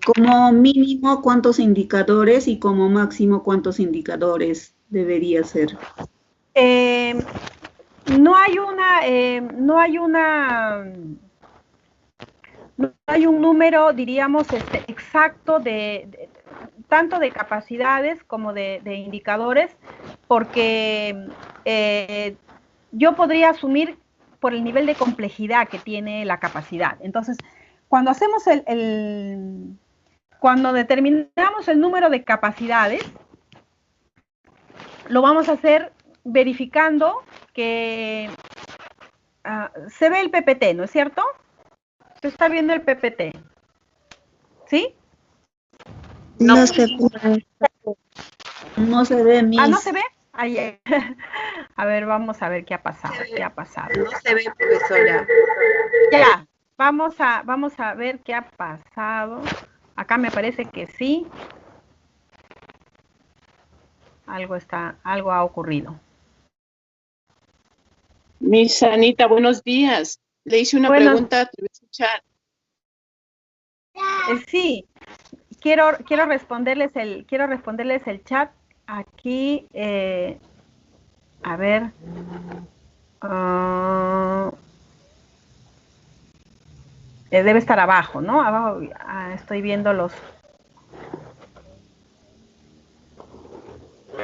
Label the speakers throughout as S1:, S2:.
S1: como mínimo cuántos indicadores y como máximo cuántos indicadores debería ser.
S2: No hay un número, diríamos, exacto tanto de capacidades como de indicadores, porque yo podría asumir por el nivel de complejidad que tiene la capacidad. Entonces, cuando hacemos cuando determinamos el número de capacidades, lo vamos a hacer verificando que se ve el PPT, ¿no es cierto? Se está viendo el PPT. ¿Sí?
S3: No se ve.
S1: No se ve, Miss.
S2: ¿No se ve? Ahí. A ver, vamos a ver qué ha pasado. ¿Qué ha pasado?
S3: No se ve, profesora.
S2: Ya, vamos a ver qué ha pasado. Acá me parece que sí. Algo ha ocurrido.
S4: Miss Anita, buenos días. Le hice una pregunta a través del chat.
S2: Sí, quiero responderles el chat aquí. A ver. Debe estar abajo, ¿no? Abajo estoy viendo los...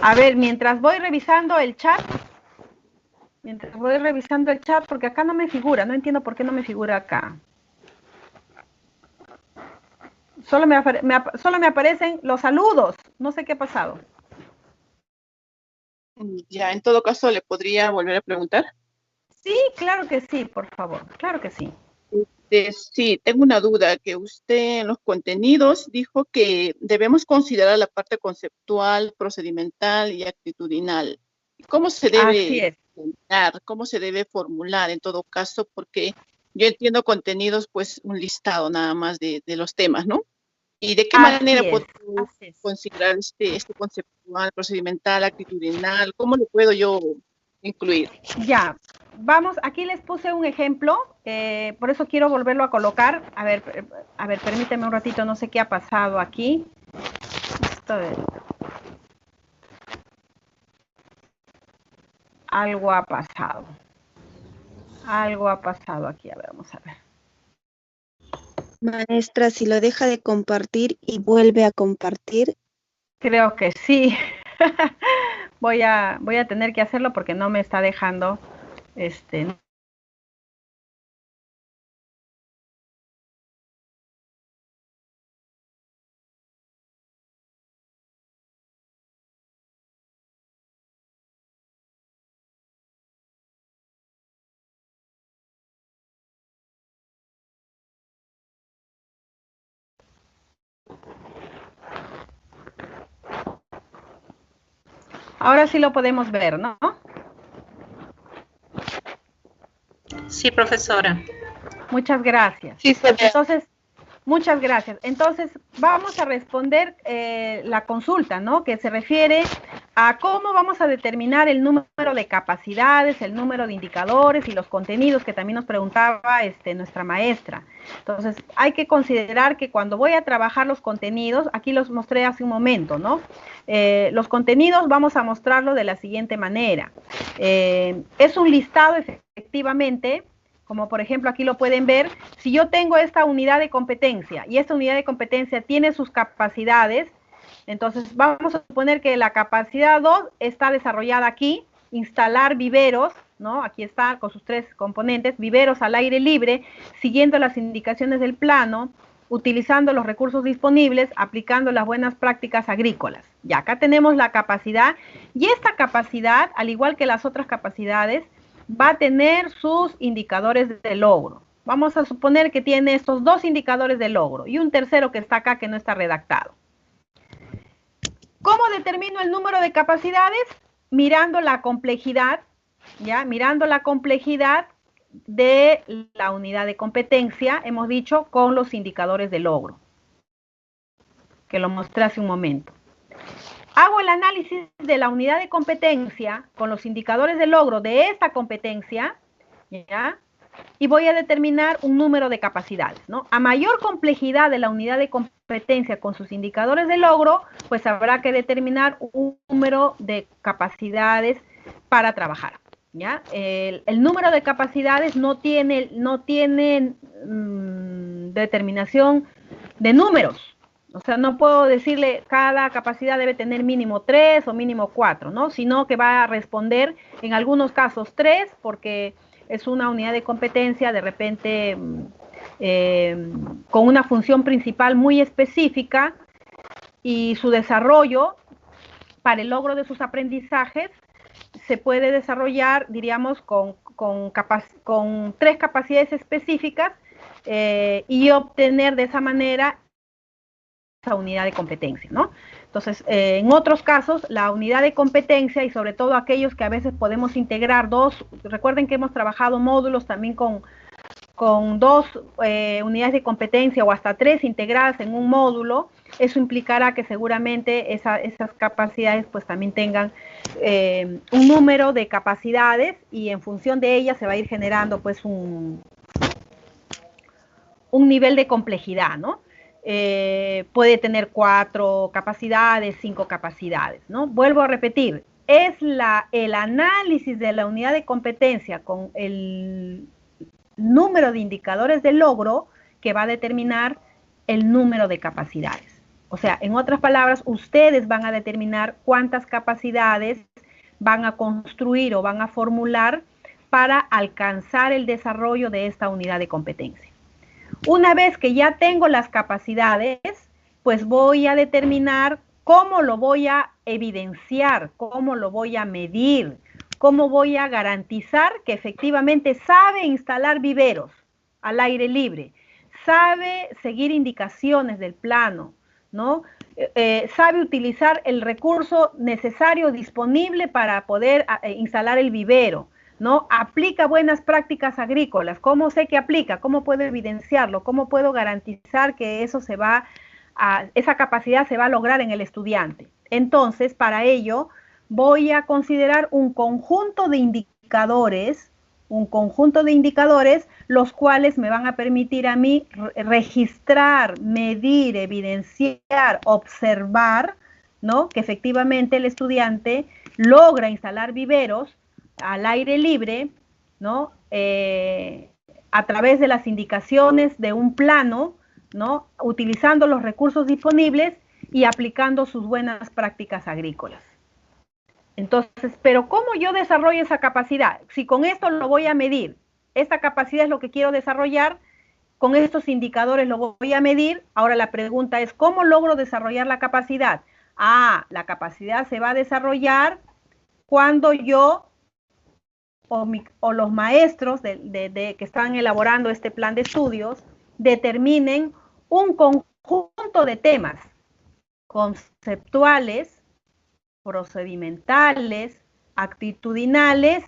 S2: A ver, mientras voy revisando el chat, porque acá no me figura, no entiendo por qué no me figura acá. Solo me aparecen los saludos, no sé qué ha pasado.
S4: Ya, en todo caso, ¿le podría volver a preguntar?
S2: Sí, claro que sí, por favor, claro que sí.
S4: Sí, tengo una duda, que usted en los contenidos dijo que debemos considerar la parte conceptual, procedimental y actitudinal. ¿Cómo se debe formular? ¿Cómo se debe formular en todo caso? Porque yo entiendo contenidos, pues un listado nada más de los temas, ¿no? ¿Y de qué manera puedo considerar este conceptual, procedimental, actitudinal? ¿Cómo lo puedo yo incluir?
S2: Ya, vamos, aquí les puse un ejemplo, por eso quiero volverlo a colocar. A ver, permíteme un ratito, no sé qué ha pasado aquí. Algo ha pasado. Algo ha pasado aquí, a ver, vamos a ver.
S3: Maestra, si lo deja de compartir y vuelve a compartir.
S2: Creo que sí. voy a tener que hacerlo porque no me está dejando, Ahora sí lo podemos ver, ¿no?
S5: Sí, profesora.
S2: Muchas gracias.
S3: Sí,
S2: entonces, muchas gracias. Entonces, vamos a responder la consulta, ¿no? Que se refiere a cómo vamos a determinar el número de capacidades, el número de indicadores y los contenidos que también nos preguntaba nuestra maestra. Entonces, hay que considerar que cuando voy a trabajar los contenidos, aquí los mostré hace un momento, ¿no? Los contenidos vamos a mostrarlo de la siguiente manera. Es un listado, efectivamente, como por ejemplo aquí lo pueden ver, si yo tengo esta unidad de competencia y esta unidad de competencia tiene sus capacidades, entonces vamos a suponer que la capacidad 2 está desarrollada aquí, instalar viveros, ¿no? Aquí está con sus 3 componentes, viveros al aire libre, siguiendo las indicaciones del plano, utilizando los recursos disponibles, aplicando las buenas prácticas agrícolas. Y acá tenemos la capacidad, y esta capacidad, al igual que las otras capacidades, va a tener sus indicadores de logro. Vamos a suponer que tiene estos 2 indicadores de logro y un tercero que está acá que no está redactado. ¿Cómo determino el número de capacidades? Mirando la complejidad, ¿ya? Mirando la complejidad de la unidad de competencia, hemos dicho, con los indicadores de logro, que lo mostré hace un momento. Hago el análisis de la unidad de competencia con los indicadores de logro de esta competencia, ¿ya? Y voy a determinar un número de capacidades, ¿no? A mayor complejidad de la unidad de competencia, competencia con sus indicadores de logro, pues habrá que determinar un número de capacidades para trabajar, ¿ya? El número de capacidades no tiene determinación de números. O sea, no puedo decirle cada capacidad debe tener mínimo 3 o mínimo 4, ¿no? Sino que va a responder en algunos casos 3 porque es una unidad de competencia de repente con una función principal muy específica y su desarrollo para el logro de sus aprendizajes se puede desarrollar, diríamos, con 3 capacidades específicas y obtener de esa manera esa unidad de competencia, ¿no? Entonces, en otros casos, la unidad de competencia y sobre todo aquellos que a veces podemos integrar recuerden que hemos trabajado módulos también con 2 unidades de competencia o hasta 3 integradas en un módulo, eso implicará que seguramente esas capacidades pues también tengan un número de capacidades y en función de ellas se va a ir generando pues un nivel de complejidad, ¿no? Puede tener 4 capacidades, 5 capacidades, ¿no? Vuelvo a repetir, es el análisis de la unidad de competencia con el número de indicadores de logro que va a determinar el número de capacidades. O sea, en otras palabras, ustedes van a determinar cuántas capacidades van a construir o van a formular para alcanzar el desarrollo de esta unidad de competencia. Una vez que ya tengo las capacidades, pues voy a determinar cómo lo voy a evidenciar, cómo lo voy a medir, cómo voy a garantizar que efectivamente sabe instalar viveros al aire libre, sabe seguir indicaciones del plano, ¿no? Sabe utilizar el recurso necesario disponible para poder instalar el vivero, ¿no? Aplica buenas prácticas agrícolas. ¿Cómo sé que aplica? ¿Cómo puedo evidenciarlo? ¿Cómo puedo garantizar que esa capacidad se va a lograr en el estudiante? Entonces, para ello, voy a considerar un conjunto de indicadores, los cuales me van a permitir a mí registrar, medir, evidenciar, observar, ¿no? Que efectivamente el estudiante logra instalar viveros al aire libre, ¿no? A través de las indicaciones de un plano, ¿no? Utilizando los recursos disponibles y aplicando sus buenas prácticas agrícolas. Entonces, pero ¿cómo yo desarrollo esa capacidad? Si con esto lo voy a medir, esta capacidad es lo que quiero desarrollar, con estos indicadores lo voy a medir, ahora la pregunta es, ¿cómo logro desarrollar la capacidad? La capacidad se va a desarrollar cuando yo o los maestros que están elaborando este plan de estudios determinen un conjunto de temas conceptuales, procedimentales, actitudinales,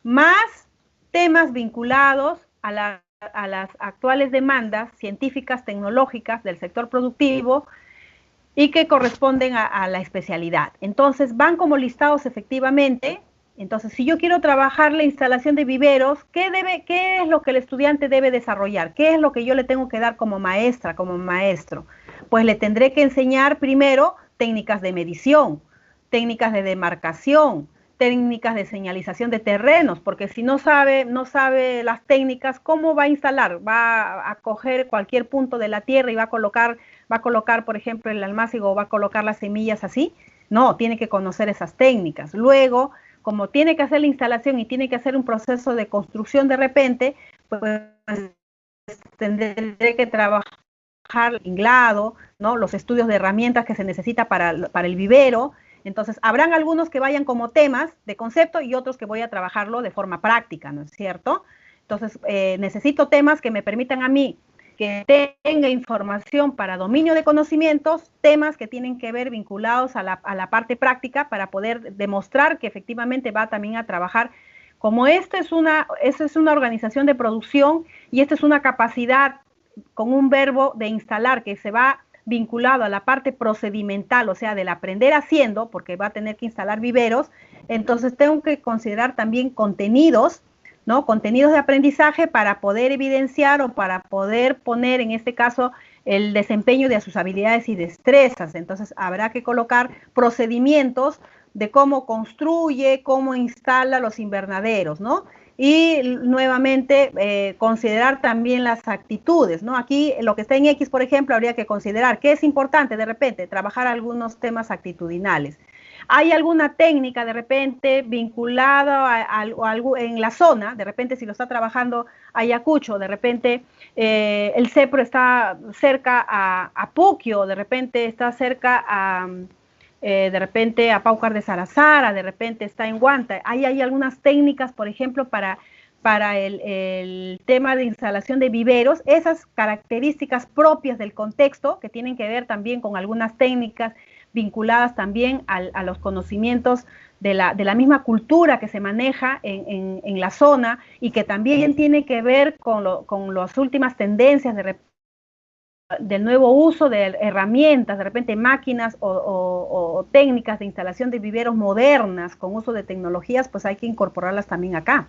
S2: más temas vinculados a las actuales demandas científicas, tecnológicas del sector productivo y que corresponden a la especialidad. Entonces, van como listados efectivamente. Entonces, si yo quiero trabajar la instalación de viveros, ¿qué es lo que el estudiante debe desarrollar? ¿Qué es lo que yo le tengo que dar como maestra, como maestro? Pues le tendré que enseñar primero técnicas de medición, técnicas de demarcación, técnicas de señalización de terrenos, porque si no sabe las técnicas, ¿cómo va a instalar? ¿Va a coger cualquier punto de la tierra y va a colocar, por ejemplo, el almácigo o va a colocar las semillas así? No, tiene que conocer esas técnicas. Luego, como tiene que hacer la instalación y tiene que hacer un proceso de construcción de repente, pues tendré que trabajar el tinglado, ¿no? Los estudios de herramientas que se necesita para el vivero. Entonces, habrán algunos que vayan como temas de concepto y otros que voy a trabajarlo de forma práctica, ¿no es cierto? Entonces, necesito temas que me permitan a mí que tenga información para dominio de conocimientos, temas que tienen que ver vinculados a la parte práctica para poder demostrar que efectivamente va también a trabajar. Como esta es una organización de producción y esta es una capacidad con un verbo de instalar que se va vinculado a la parte procedimental, o sea, del aprender haciendo, porque va a tener que instalar viveros, entonces tengo que considerar también contenidos, ¿no? Contenidos de aprendizaje para poder evidenciar o para poder poner, en este caso, el desempeño de sus habilidades y destrezas. Entonces habrá que colocar procedimientos de cómo construye, cómo instala los invernaderos, ¿no? Y nuevamente considerar también las actitudes, ¿no? Aquí lo que está en X, por ejemplo, habría que considerar que es importante de repente trabajar algunos temas actitudinales. ¿Hay alguna técnica de repente vinculada a algo en la zona? De repente si lo está trabajando Ayacucho, de repente el CEPRO está cerca a Puquio, de repente está cerca a... de repente a Paucar de Sarazara, de repente está en Huanta. Ahí hay algunas técnicas, por ejemplo, para el tema de instalación de viveros, esas características propias del contexto, que tienen que ver también con algunas técnicas vinculadas también a los conocimientos de la misma cultura que se maneja en la zona y que también tiene que ver con las últimas tendencias del nuevo uso de herramientas, de repente máquinas o técnicas de instalación de viveros modernas con uso de tecnologías, pues hay que incorporarlas también acá.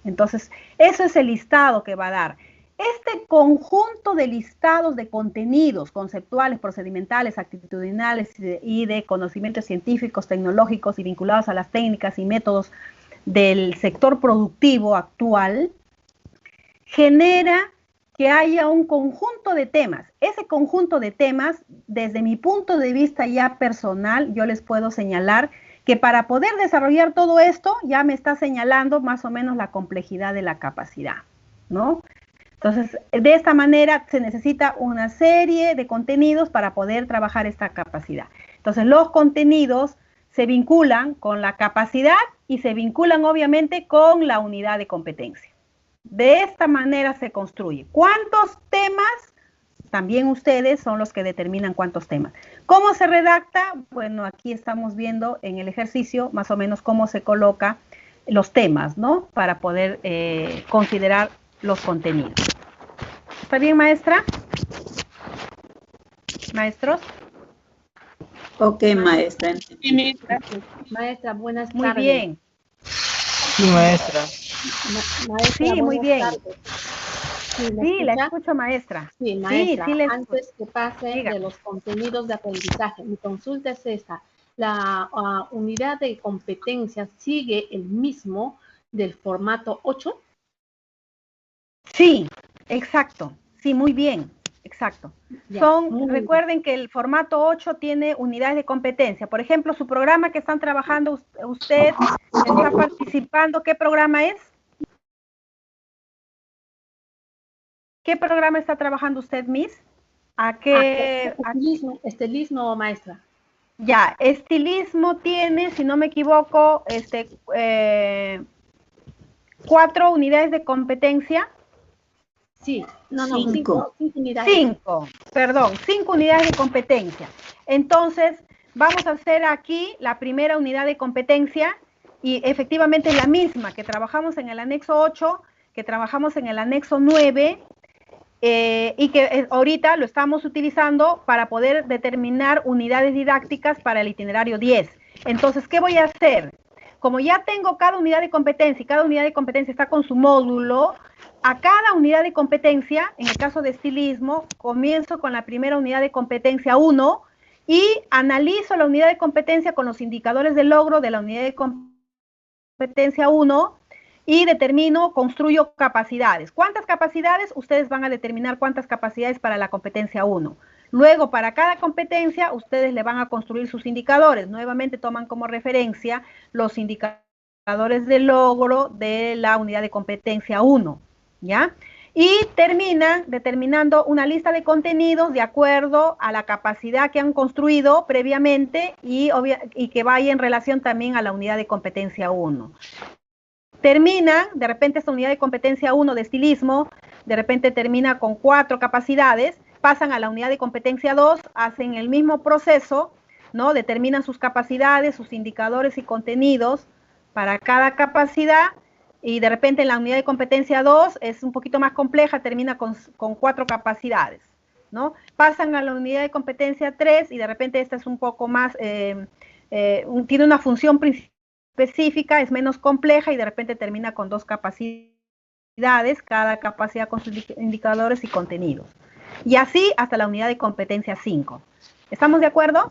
S2: Entonces, eso es el listado que va a dar. Este conjunto de listados de contenidos conceptuales, procedimentales, actitudinales y de conocimientos científicos, tecnológicos y vinculados a las técnicas y métodos del sector productivo actual, genera que haya un conjunto de temas. Ese conjunto de temas, desde mi punto de vista ya personal, yo les puedo señalar que para poder desarrollar todo esto, ya me está señalando más o menos la complejidad de la capacidad, ¿no? Entonces, de esta manera se necesita una serie de contenidos para poder trabajar esta capacidad. Entonces, los contenidos se vinculan con la capacidad y se vinculan obviamente con la unidad de competencia. De esta manera se construye. ¿Cuántos temas? También ustedes son los que determinan cuántos temas. ¿Cómo se redacta? Bueno, aquí estamos viendo en el ejercicio más o menos cómo se coloca los temas, ¿no? Para poder considerar los contenidos. ¿Está bien, maestra? ¿Maestros?
S1: Ok, maestra.
S4: Sí, gracias.
S6: Maestra, buenas tardes.
S2: Muy bien.
S7: Sí, maestra.
S6: Maestra,
S2: Sí, muy bien.
S6: tardes.
S2: Sí, la escucho, maestra.
S6: Sí, maestra.
S2: Sí,
S6: Antes que pase
S2: Diga.
S6: de los contenidos de aprendizaje, mi consulta es esta. ¿La unidad de competencias sigue el mismo del formato 8?
S2: Sí, exacto. Sí, muy bien. Exacto.
S6: Ya,
S2: Recuerden que el formato 8 tiene unidades de competencia. Por ejemplo, su programa que están trabajando usted, está participando, ¿qué programa es? ¿Qué programa está trabajando usted, Miss? ¿A qué?
S6: Estilismo, maestra.
S2: Ya, estilismo tiene, si no me equivoco, 4 unidades de competencia.
S6: Sí, no,
S1: 5
S6: unidades.
S2: 5 unidades de competencia. Entonces, vamos a hacer aquí la primera unidad de competencia y efectivamente es la misma que trabajamos en el anexo 8, que trabajamos en el anexo 9 y que ahorita lo estamos utilizando para poder determinar unidades didácticas para el itinerario 10. Entonces, ¿qué voy a hacer? Como ya tengo cada unidad de competencia y cada unidad de competencia está con su módulo, a cada unidad de competencia, en el caso de estilismo, comienzo con la primera unidad de competencia 1 y analizo la unidad de competencia con los indicadores de logro de la unidad de competencia 1 y construyo capacidades. ¿Cuántas capacidades? Ustedes van a determinar cuántas capacidades para la competencia 1. Luego, para cada competencia, ustedes le van a construir sus indicadores. Nuevamente toman como referencia los indicadores de logro de la unidad de competencia 1. ¿Ya? Y terminan determinando una lista de contenidos de acuerdo a la capacidad que han construido previamente y que vaya en relación también a la unidad de competencia 1. Terminan, de repente esta unidad de competencia 1 de estilismo, de repente termina con 4 capacidades, pasan a la unidad de competencia 2, hacen el mismo proceso, ¿no? Determinan sus capacidades, sus indicadores y contenidos para cada capacidad. Y de repente en la unidad de competencia 2 es un poquito más compleja, termina con 4 capacidades, ¿no? Pasan a la unidad de competencia 3 y de repente esta es un poco más, tiene una función específica, es menos compleja y de repente termina con 2 capacidades, cada capacidad con sus indicadores y contenidos. y así hasta la unidad de competencia 5. ¿Estamos de acuerdo?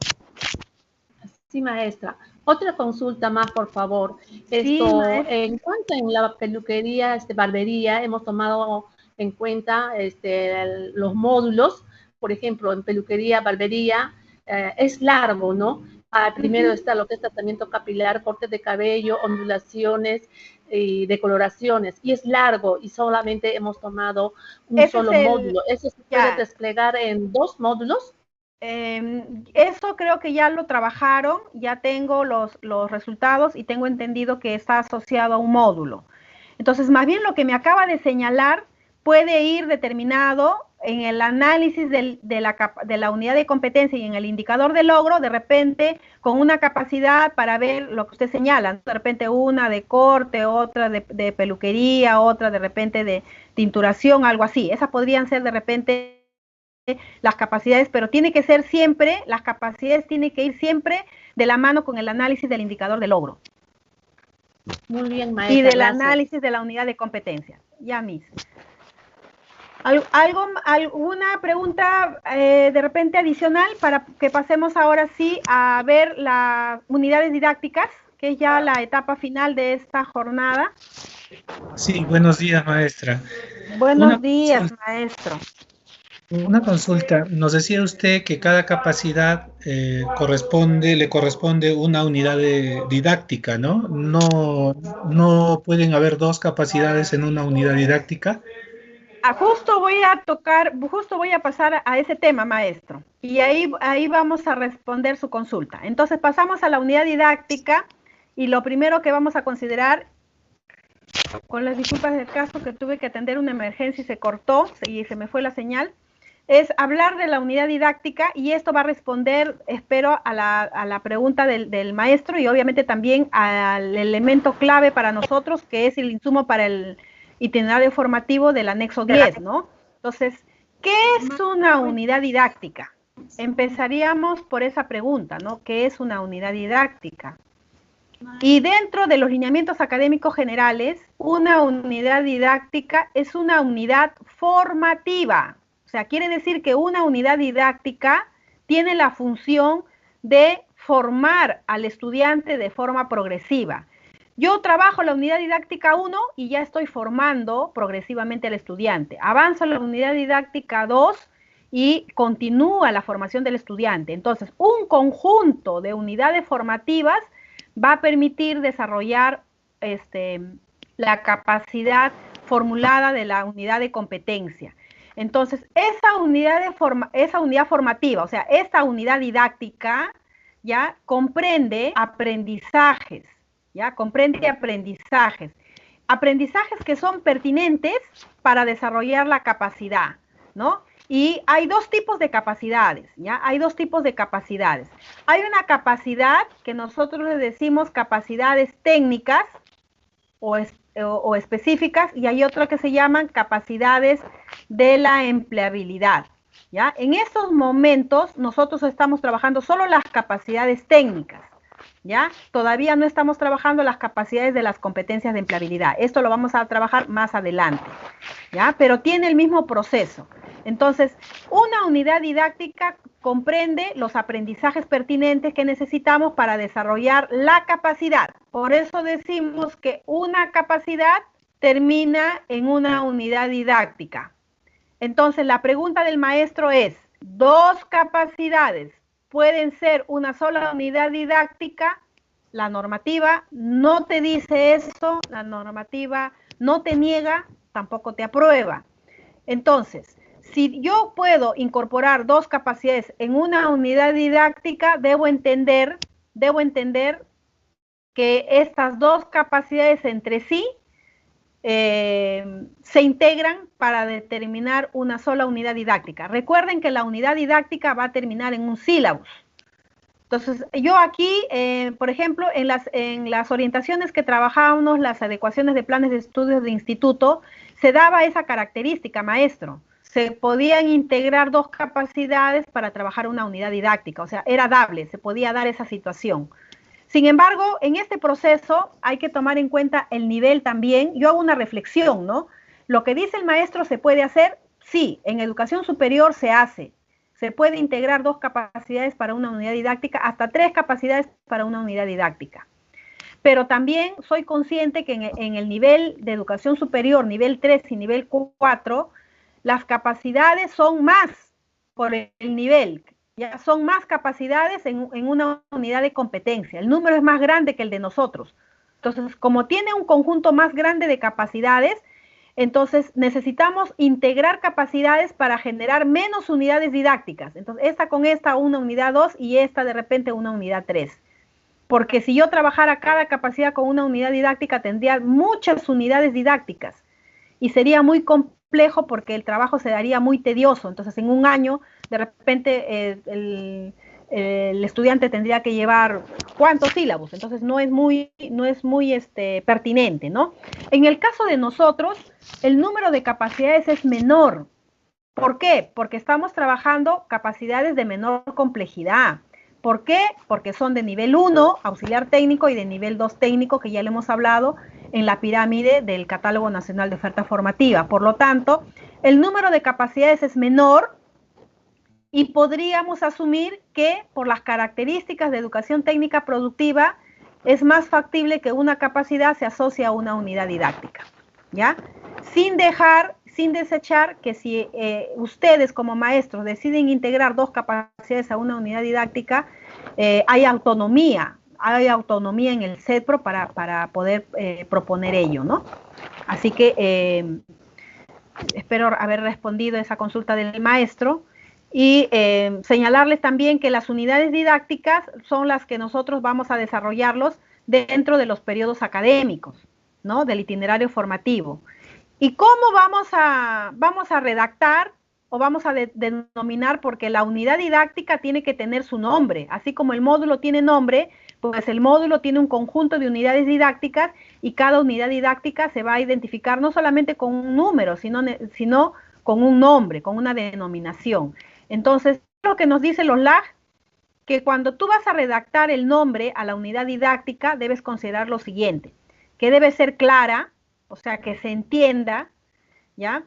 S6: Sí, maestra. Otra consulta más, por favor.
S2: Sí, maestra.
S6: En cuanto en la peluquería, barbería, hemos tomado en cuenta los módulos. Por ejemplo, en peluquería, barbería, es largo, ¿no? Primero está lo que es tratamiento capilar, cortes de cabello, ondulaciones y decoloraciones. Y es largo y solamente hemos tomado un solo módulo. ¿Eso se puede desplegar en 2 módulos?
S2: Eso creo que ya lo trabajaron, ya tengo los resultados y tengo entendido que está asociado a un módulo. Entonces, más bien lo que me acaba de señalar puede ir determinado en el análisis de la unidad de competencia y en el indicador de logro, de repente con una capacidad para ver lo que usted señala, de repente una de corte, otra de peluquería, otra de repente de tinturación, algo así. Esas podrían ser de repente las capacidades, pero tiene que ser siempre, las capacidades tienen que ir siempre de la mano con el análisis del indicador de logro.
S6: Muy bien, maestra.
S2: Y del análisis de la unidad de competencia. Ya, Miss. ¿Alguna pregunta de repente adicional para que pasemos ahora sí a ver las unidades didácticas, que es ya la etapa final de esta jornada?
S8: Sí, buenos días, maestra.
S2: Buenos días, maestro.
S8: Una consulta, nos decía usted que cada capacidad le corresponde una unidad didáctica, ¿no? No pueden haber 2 capacidades en una unidad didáctica.
S2: Justo voy a pasar a ese tema, maestro, y ahí vamos a responder su consulta. Entonces pasamos a la unidad didáctica y lo primero que vamos a considerar, con las disculpas del caso que tuve que atender una emergencia y se cortó y se me fue la señal, es hablar de la unidad didáctica, y esto va a responder, espero, a la pregunta del maestro y obviamente también al elemento clave para nosotros, que es el insumo para el itinerario formativo del anexo 10, ¿no? Entonces, ¿qué es una unidad didáctica? Empezaríamos por esa pregunta, ¿no? ¿Qué es una unidad didáctica? Y dentro de los lineamientos académicos generales, una unidad didáctica es una unidad formativa. O sea, quiere decir que una unidad didáctica tiene la función de formar al estudiante de forma progresiva. Yo trabajo la unidad didáctica 1 y ya estoy formando progresivamente al estudiante. Avanzo a la unidad didáctica 2 y continúa la formación del estudiante. Entonces, un conjunto de unidades formativas va a permitir desarrollar la capacidad formulada de la unidad de competencia. Entonces, esa unidad formativa, o sea, esta unidad didáctica, ya comprende aprendizajes, ya comprende aprendizajes que son pertinentes para desarrollar la capacidad, ¿no? Y hay 2 tipos de capacidades, ¿ya? Hay 2 tipos de capacidades. Hay una capacidad que nosotros le decimos capacidades técnicas o específicas, y hay otra que se llaman capacidades de la empleabilidad, ¿ya? En estos momentos nosotros estamos trabajando solo las capacidades técnicas, ¿ya? Todavía no estamos trabajando las capacidades de las competencias de empleabilidad. Esto lo vamos a trabajar más adelante, ¿ya? Pero tiene el mismo proceso. Entonces, una unidad didáctica comprende los aprendizajes pertinentes que necesitamos para desarrollar la capacidad. Por eso decimos que una capacidad termina en una unidad didáctica. Entonces, la pregunta del maestro es, ¿2 capacidades pueden ser una sola unidad didáctica? La normativa no te dice eso, la normativa no te niega, tampoco te aprueba. Entonces, si yo puedo incorporar 2 capacidades en una unidad didáctica, debo entender que estas 2 capacidades entre sí se integran para determinar una sola unidad didáctica. Recuerden que la unidad didáctica va a terminar en un sílabus. Entonces, yo aquí, por ejemplo, en las orientaciones que trabajábamos, las adecuaciones de planes de estudios de instituto, se daba esa característica, maestro. Se podían integrar 2 capacidades para trabajar una unidad didáctica, o sea, era dable, se podía dar esa situación. Sin embargo, en este proceso hay que tomar en cuenta el nivel también. Yo hago una reflexión, ¿no? Lo que dice el maestro se puede hacer, Sí, en educación superior se hace. Se puede integrar 2 capacidades para una unidad didáctica, hasta 3 capacidades para una unidad didáctica. Pero también soy consciente que en el nivel de educación superior, nivel 3 y nivel 4, las capacidades son más por el nivel, ya son más capacidades en una unidad de competencia. El número es más grande que el de nosotros. Entonces, como tiene un conjunto más grande de capacidades, entonces necesitamos integrar capacidades para generar menos unidades didácticas. Entonces, esta con esta una unidad 2 y esta de repente una unidad 3. Porque si yo trabajara cada capacidad con una unidad didáctica, tendría muchas unidades didácticas y sería muy complejo porque el trabajo se daría muy tedioso. Entonces, en un año, de repente, el estudiante tendría que llevar ¿cuántos sílabos? Entonces, no es muy pertinente, ¿no? En el caso de nosotros, el número de capacidades es menor. ¿Por qué? Porque estamos trabajando capacidades de menor complejidad. ¿Por qué? Porque son de nivel 1, auxiliar técnico, y de nivel 2 técnico, que ya le hemos hablado en la pirámide del Catálogo Nacional de Oferta Formativa. Por lo tanto, el número de capacidades es menor y podríamos asumir que por las características de educación técnica productiva es más factible que una capacidad se asocie a una unidad didáctica, ¿ya? Sin desechar que si ustedes como maestros deciden integrar 2 capacidades a una unidad didáctica, hay autonomía en el CEDPRO para poder proponer ello, ¿no? Así que espero haber respondido a esa consulta del maestro y señalarles también que las unidades didácticas son las que nosotros vamos a desarrollarlos dentro de los periodos académicos, ¿no? Del itinerario formativo. ¿Y cómo vamos a redactar o vamos a denominar? Porque la unidad didáctica tiene que tener su nombre, así como el módulo tiene nombre, pues el módulo tiene un conjunto de unidades didácticas y cada unidad didáctica se va a identificar no solamente con un número, sino con un nombre, con una denominación. Entonces, lo que nos dice los LAG, que cuando tú vas a redactar el nombre a la unidad didáctica, debes considerar lo siguiente, que debe ser clara, o sea, que se entienda, ¿ya?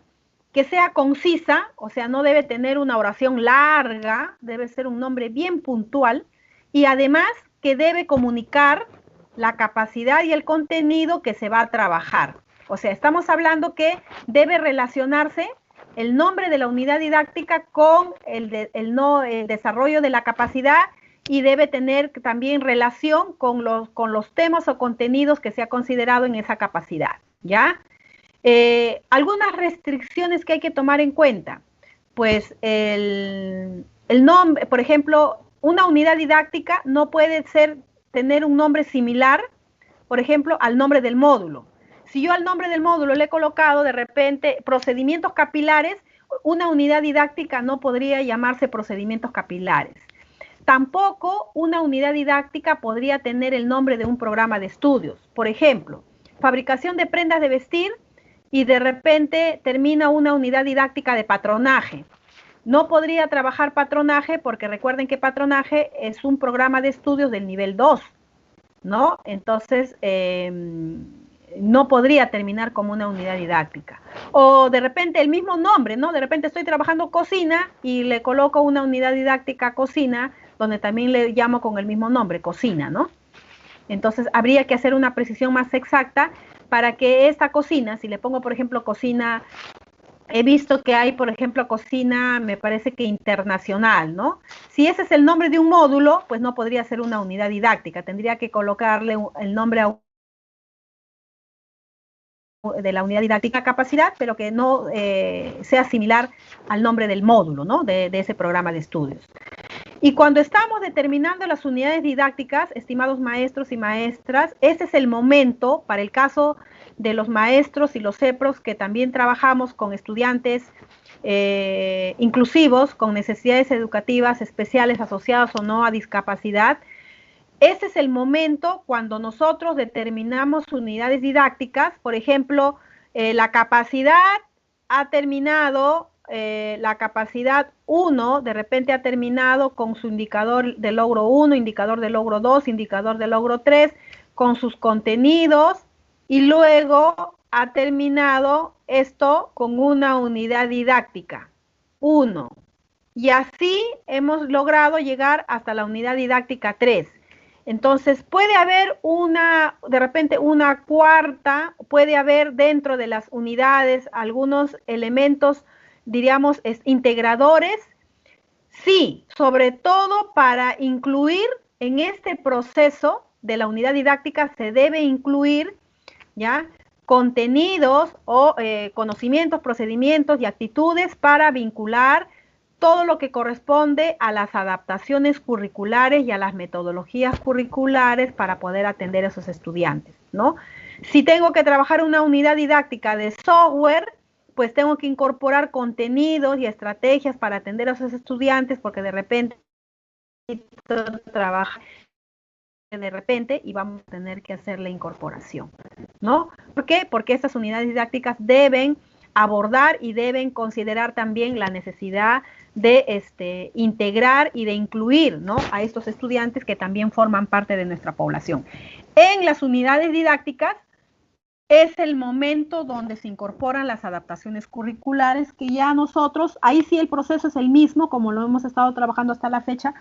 S2: Que sea concisa, o sea, no debe tener una oración larga, debe ser un nombre bien puntual, y además que debe comunicar la capacidad y el contenido que se va a trabajar. O sea, estamos hablando que debe relacionarse el nombre de la unidad didáctica con el desarrollo de la capacidad y debe tener también relación con los temas o contenidos que se ha considerado en esa capacidad, ¿ya? Algunas restricciones que hay que tomar en cuenta, pues el nombre, por ejemplo, una unidad didáctica no puede tener un nombre similar, por ejemplo, al nombre del módulo. Si yo al nombre del módulo le he colocado de repente procedimientos capilares, una unidad didáctica no podría llamarse procedimientos capilares. Tampoco una unidad didáctica podría tener el nombre de un programa de estudios. Por ejemplo, fabricación de prendas de vestir y de repente termina una unidad didáctica de patronaje. No podría trabajar patronaje porque recuerden que patronaje es un programa de estudios del nivel 2, ¿no? Entonces, no podría terminar como una unidad didáctica. O de repente el mismo nombre, ¿no? De repente estoy trabajando cocina y le coloco una unidad didáctica cocina, donde también le llamo con el mismo nombre, cocina, ¿no? Entonces habría que hacer una precisión más exacta para que esta cocina, si le pongo por ejemplo cocina, he visto que hay por ejemplo cocina, me parece que internacional, ¿no? Si ese es el nombre de un módulo, pues no podría ser una unidad didáctica, tendría que colocarle el nombre de la unidad didáctica capacidad, pero que no sea similar al nombre del módulo, ¿no? De ese programa de estudios. Y cuando estamos determinando las unidades didácticas, estimados maestros y maestras, ese es el momento, para el caso de los maestros y los CEPROS, que también trabajamos con estudiantes inclusivos, con necesidades educativas especiales asociadas o no a discapacidad. Ese es el momento cuando nosotros determinamos unidades didácticas. Por ejemplo, la capacidad ha terminado, la capacidad 1 de repente ha terminado con su indicador de logro 1, indicador de logro 2, indicador de logro 3, con sus contenidos, y luego ha terminado esto con una unidad didáctica, 1. Y así hemos logrado llegar hasta la unidad didáctica 3. Entonces, puede haber de repente una cuarta, puede haber dentro de las unidades algunos elementos, diríamos, integradores. Sí, sobre todo para incluir en este proceso de la unidad didáctica se debe incluir, ¿ya?, contenidos o conocimientos, procedimientos y actitudes para vincular todo lo que corresponde a las adaptaciones curriculares y a las metodologías curriculares para poder atender a esos estudiantes, ¿no? Si tengo que trabajar una unidad didáctica de software, pues tengo que incorporar contenidos y estrategias para atender a esos estudiantes, porque de repente trabaja de repente y vamos a tener que hacer la incorporación, ¿no? ¿Por qué? Porque estas unidades didácticas deben abordar y deben considerar también la necesidad de integrar y de incluir, ¿no?, a estos estudiantes que también forman parte de nuestra población. En las unidades didácticas es el momento donde se incorporan las adaptaciones curriculares que ya nosotros, ahí sí el proceso es el mismo, como lo hemos estado trabajando hasta la fecha,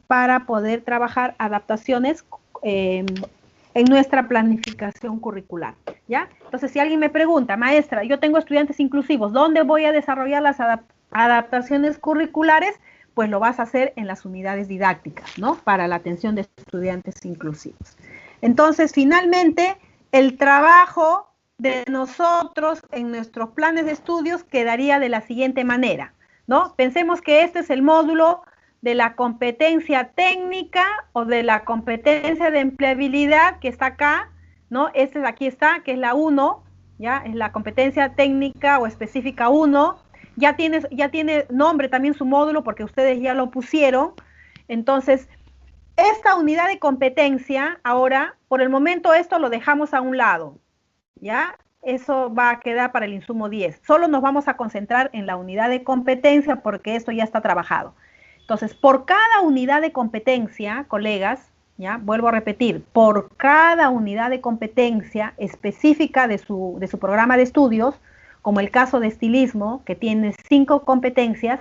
S2: para poder trabajar adaptaciones en nuestra planificación curricular, ¿ya? Entonces, si alguien me pregunta, maestra, yo tengo estudiantes inclusivos, ¿dónde voy a desarrollar las adaptaciones curriculares? Pues lo vas a hacer en las unidades didácticas, ¿no?, para la atención de estudiantes inclusivos. Entonces, finalmente, el trabajo de nosotros en nuestros planes de estudios quedaría de la siguiente manera, ¿no? Pensemos que este es el módulo de la competencia técnica o de la competencia de empleabilidad que está acá, ¿no? Aquí está, que es la 1, ¿ya? Es la competencia técnica o específica 1. Ya tiene nombre también su módulo porque ustedes ya lo pusieron. Entonces, esta unidad de competencia, ahora, por el momento esto lo dejamos a un lado, ¿ya? Eso va a quedar para el insumo 10. Solo nos vamos a concentrar en la unidad de competencia porque esto ya está trabajado. Entonces, por cada unidad de competencia, colegas, ¿ya?, vuelvo a repetir, por cada unidad de competencia específica de su programa de estudios, como el caso de estilismo, que tiene 5 competencias,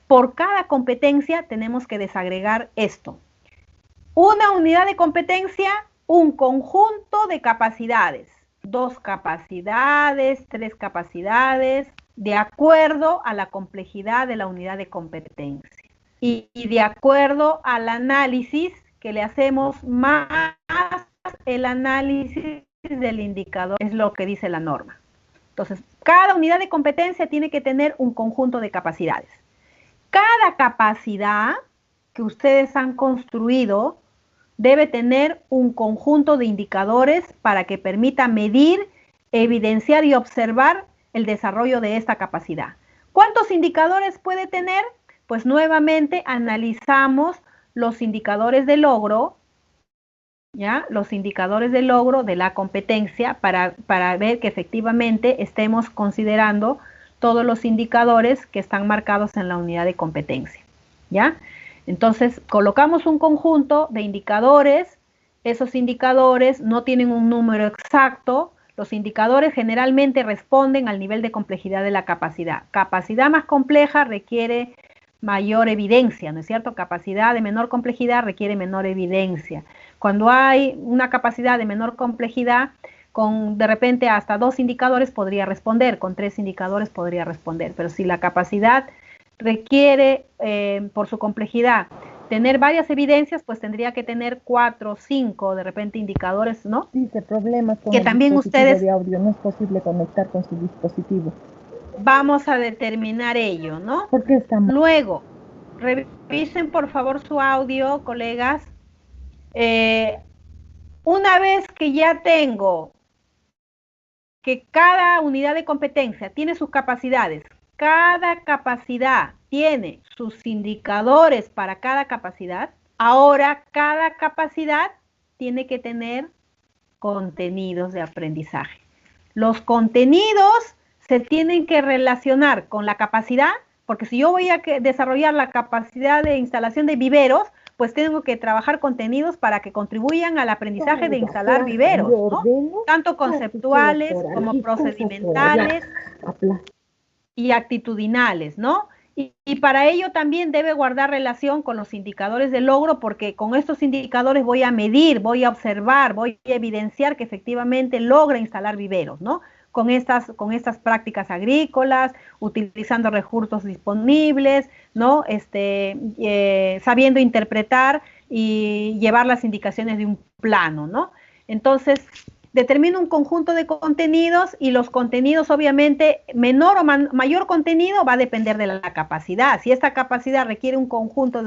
S2: por cada competencia tenemos que desagregar esto. Una unidad de competencia, un conjunto de capacidades, 2 capacidades, 3 capacidades, de acuerdo a la complejidad de la unidad de competencia. Y de acuerdo al análisis que le hacemos más el análisis del indicador, es lo que dice la norma. Entonces, cada unidad de competencia tiene que tener un conjunto de capacidades. Cada capacidad que ustedes han construido debe tener un conjunto de indicadores para que permita medir, evidenciar y observar el desarrollo de esta capacidad. ¿Cuántos indicadores puede tener? Pues nuevamente analizamos los indicadores de logro, ¿ya?, los indicadores de logro de la competencia para ver que efectivamente estemos considerando todos los indicadores que están marcados en la unidad de competencia, ¿ya? Entonces, colocamos un conjunto de indicadores, esos indicadores no tienen un número exacto, los indicadores generalmente responden al nivel de complejidad de la capacidad. Capacidad más compleja requiere mayor evidencia, ¿no es cierto? Capacidad de menor complejidad requiere menor evidencia. Cuando hay una capacidad de menor complejidad, con de repente hasta 2 indicadores podría responder, con 3 indicadores podría responder, pero si la capacidad requiere, por su complejidad, tener varias evidencias, pues tendría que tener 4, 5, de repente indicadores, ¿no?
S9: Dice problemas con
S2: que
S9: el
S2: también
S9: dispositivo
S2: ustedes
S9: de audio, no es posible conectar con su dispositivo.
S2: Vamos a determinar ello, ¿no?
S9: ¿Por qué estamos?
S2: Luego, revisen por favor su audio, colegas. Una vez que ya tengo que cada unidad de competencia tiene sus capacidades, cada capacidad tiene sus indicadores para cada capacidad, ahora cada capacidad tiene que tener contenidos de aprendizaje. Los contenidos se tienen que relacionar con la capacidad, porque si yo voy a desarrollar la capacidad de instalación de viveros, pues tengo que trabajar contenidos para que contribuyan al aprendizaje de instalar viveros, ¿no? Tanto conceptuales como procedimentales y actitudinales, ¿no? Y para ello también debe guardar relación con los indicadores de logro, porque con estos indicadores voy a medir, voy a observar, voy a evidenciar que efectivamente logra instalar viveros, ¿no? Con estas prácticas agrícolas, utilizando recursos disponibles, ¿no? Sabiendo interpretar y llevar las indicaciones de un plano, ¿no? Entonces, determino un conjunto de contenidos y los contenidos, obviamente, menor o mayor contenido va a depender de la capacidad. Si esta capacidad requiere un conjunto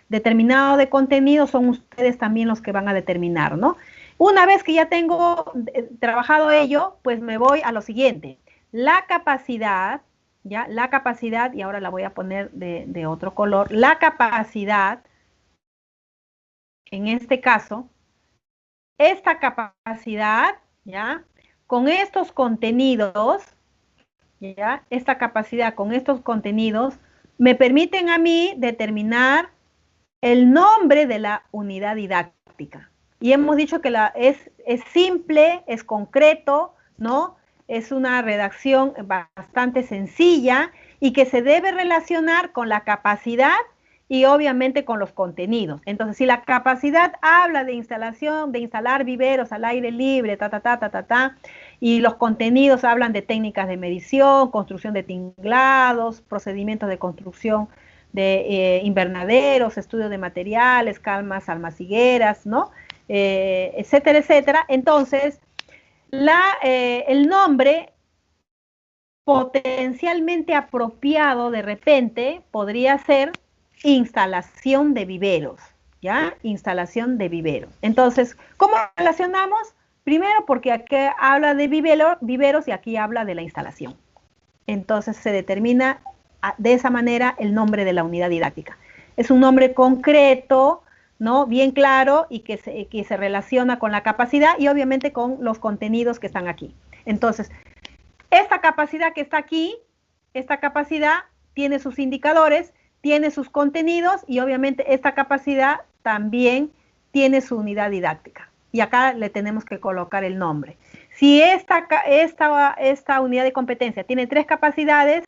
S2: determinado de contenidos, son ustedes también los que van a determinar, ¿no? Una vez que ya tengo trabajado ello, pues me voy a lo siguiente. La capacidad, ¿ya? La capacidad, y ahora la voy a poner de otro color, la capacidad, en este caso, esta capacidad, ¿ya? Con estos contenidos, ¿ya? Esta capacidad con estos contenidos me permiten a mí determinar el nombre de la unidad didáctica. Y hemos dicho que es simple, es concreto, ¿no? Es una redacción bastante sencilla y que se debe relacionar con la capacidad y obviamente con los contenidos. Entonces, si la capacidad habla de instalación, de instalar viveros al aire libre, y los contenidos hablan de técnicas de medición, construcción de tinglados, procedimientos de construcción de invernaderos, estudio de materiales, calmas, almacigueras, ¿no? Etcétera, etcétera. Entonces, el nombre potencialmente apropiado de repente podría ser instalación de viveros, ¿ya? Instalación de viveros. Entonces, ¿cómo relacionamos? Primero, porque aquí habla de viveros y aquí habla de la instalación. Entonces, se determina de esa manera el nombre de la unidad didáctica. Es un nombre concreto, ¿no? Bien claro y que se relaciona con la capacidad y obviamente con los contenidos que están aquí. Entonces, esta capacidad que está aquí, esta capacidad tiene sus indicadores, tiene sus contenidos y obviamente esta capacidad también tiene su unidad didáctica. Y acá le tenemos que colocar el nombre. Si esta unidad de competencia tiene 3 capacidades,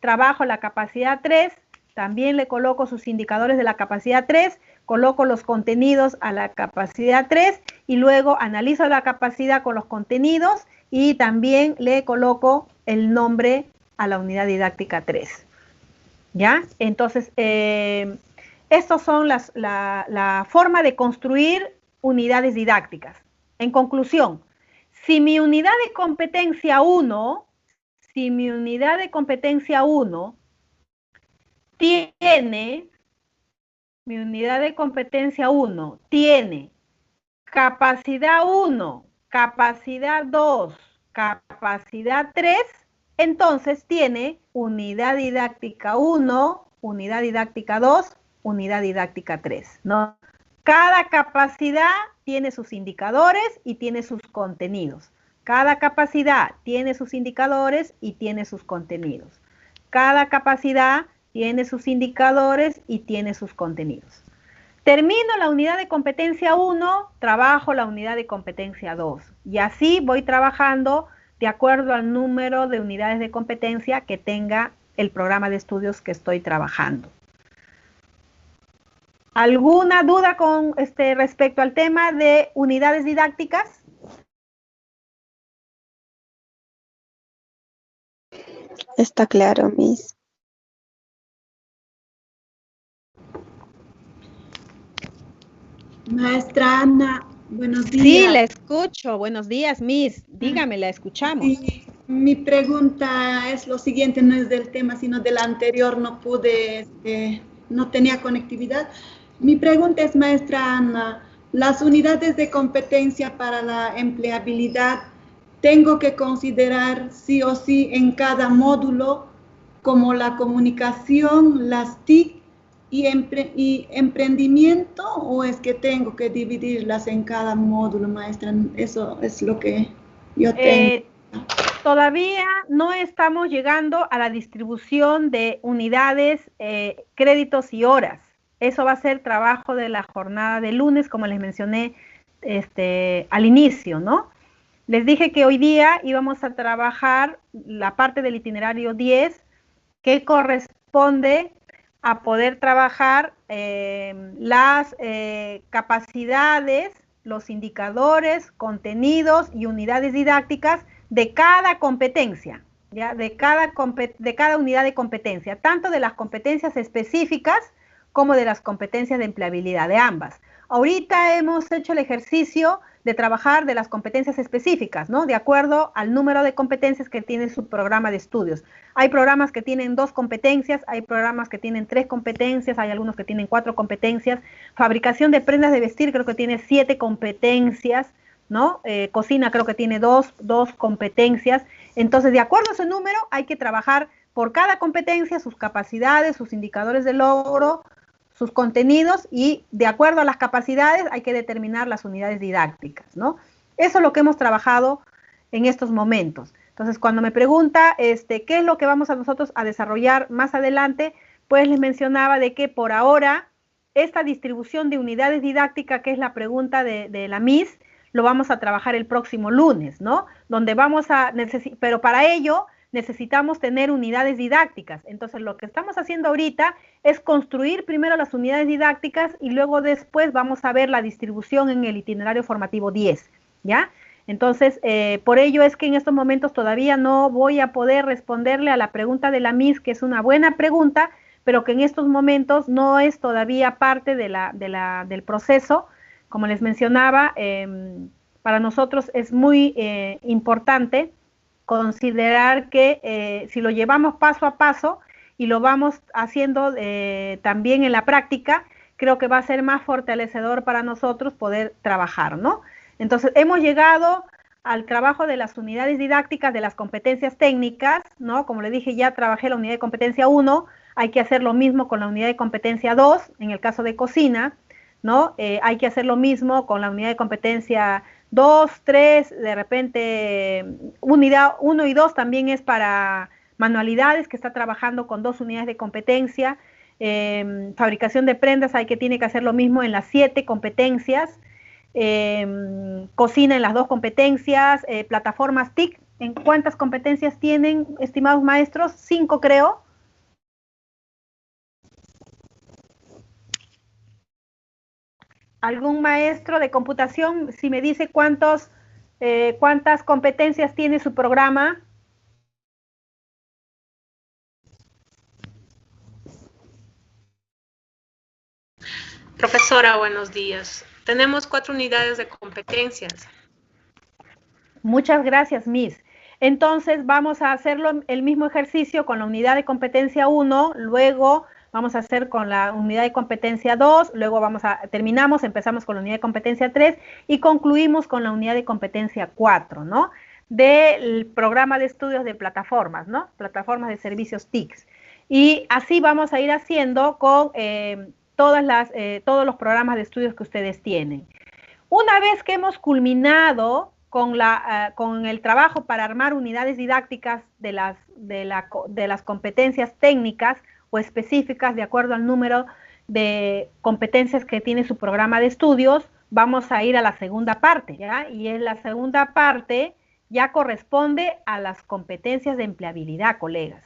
S2: trabajo la capacidad 3, también le coloco sus indicadores de la capacidad 3, coloco los contenidos a la capacidad 3 y luego analizo la capacidad con los contenidos y también le coloco el nombre a la unidad didáctica 3. ¿Ya? Entonces, estos son la forma de construir unidades didácticas. En conclusión, si mi unidad de competencia 1 tiene, capacidad 1, capacidad 2, capacidad 3, entonces tiene unidad didáctica 1, unidad didáctica 2, unidad didáctica 3, ¿no? Cada capacidad tiene sus indicadores y tiene sus contenidos. Cada capacidad tiene sus indicadores y tiene sus contenidos. Cada capacidad tiene sus indicadores y tiene sus contenidos. Termino la unidad de competencia 1, trabajo la unidad de competencia 2. Y así voy trabajando de acuerdo al número de unidades de competencia que tenga el programa de estudios que estoy trabajando. ¿Alguna duda con respecto al tema de unidades didácticas?
S3: Está claro, Miss.
S1: Maestra Ana, buenos días.
S2: Sí, la escucho. Buenos días, Miss. Dígame, la escuchamos.
S1: Sí, mi pregunta es lo siguiente, no es del tema, sino del anterior, no pude, no tenía conectividad. Mi pregunta es, maestra Ana, las unidades de competencia para la empleabilidad, ¿tengo que considerar sí o sí en cada módulo como la comunicación, las TIC y emprendimiento, o es que tengo que dividirlas en cada módulo, maestra? Eso es lo que yo tengo.
S2: Todavía no estamos llegando a la distribución de unidades, créditos y horas. Eso va a ser trabajo de la jornada de lunes, como les mencioné al inicio, ¿no? Les dije que hoy día íbamos a trabajar la parte del itinerario 10 que corresponde a poder trabajar las capacidades, los indicadores, contenidos y unidades didácticas de cada competencia, ¿ya? De cada unidad de competencia, tanto de las competencias específicas como de las competencias de empleabilidad, de ambas. Ahorita hemos hecho el ejercicio de trabajar de las competencias específicas, ¿no? De acuerdo al número de competencias que tiene su programa de estudios. Hay programas que tienen 2 competencias, hay programas que tienen 3 competencias, hay algunos que tienen 4 competencias. Fabricación de prendas de vestir creo que tiene 7 competencias, ¿no? Cocina creo que tiene dos competencias. Entonces, de acuerdo a ese número, hay que trabajar por cada competencia, sus capacidades, sus indicadores de logro, sus contenidos, y de acuerdo a las capacidades hay que determinar las unidades didácticas, ¿no? Eso es lo que hemos trabajado en estos momentos. Entonces, cuando me pregunta qué es lo que vamos a nosotros a desarrollar más adelante, pues les mencionaba de que por ahora esta distribución de unidades didácticas, que es la pregunta de la Miss, lo vamos a trabajar el próximo lunes, ¿no? Donde vamos a pero para ello necesitamos tener unidades didácticas. Entonces, lo que estamos haciendo ahorita es construir primero las unidades didácticas y luego después vamos a ver la distribución en el itinerario formativo 10, ¿ya? Entonces, por ello es que en estos momentos todavía no voy a poder responderle a la pregunta de la Miss, que es una buena pregunta, pero que en estos momentos no es todavía parte del proceso. Como les mencionaba, para nosotros es muy importante considerar que si lo llevamos paso a paso y lo vamos haciendo también en la práctica, creo que va a ser más fortalecedor para nosotros poder trabajar, ¿no? Entonces, hemos llegado al trabajo de las unidades didácticas de las competencias técnicas, ¿no? Como le dije, ya trabajé la unidad de competencia 1, hay que hacer lo mismo con la unidad de competencia 2, en el caso de cocina, ¿no? Hay que hacer lo mismo con la unidad de competencia 2, 3, de repente unidad 1 y 2 también es para manualidades, que está trabajando con 2 unidades de competencia. Fabricación de prendas, tiene que hacer lo mismo en las 7 competencias. Cocina en las 2 competencias. Plataformas TIC, ¿en cuántas competencias tienen, estimados maestros? 5 creo. ¿Algún maestro de computación, si me dice cuántas competencias tiene su programa?
S5: Profesora, buenos días. Tenemos 4 unidades de competencias.
S2: Muchas gracias, Miss. Entonces, vamos a hacerlo el mismo ejercicio con la unidad de competencia 1, luego vamos a hacer con la unidad de competencia 2, luego empezamos con la unidad de competencia 3 y concluimos con la unidad de competencia 4, ¿no? Del programa de estudios de plataformas, ¿no? Plataformas de servicios TICs. Y así vamos a ir haciendo con todos los programas de estudios que ustedes tienen. Una vez que hemos culminado con el trabajo para armar unidades didácticas de las competencias técnicas o específicas de acuerdo al número de competencias que tiene su programa de estudios, vamos a ir a la segunda parte, ¿ya? Y en la segunda parte ya corresponde a las competencias de empleabilidad, colegas.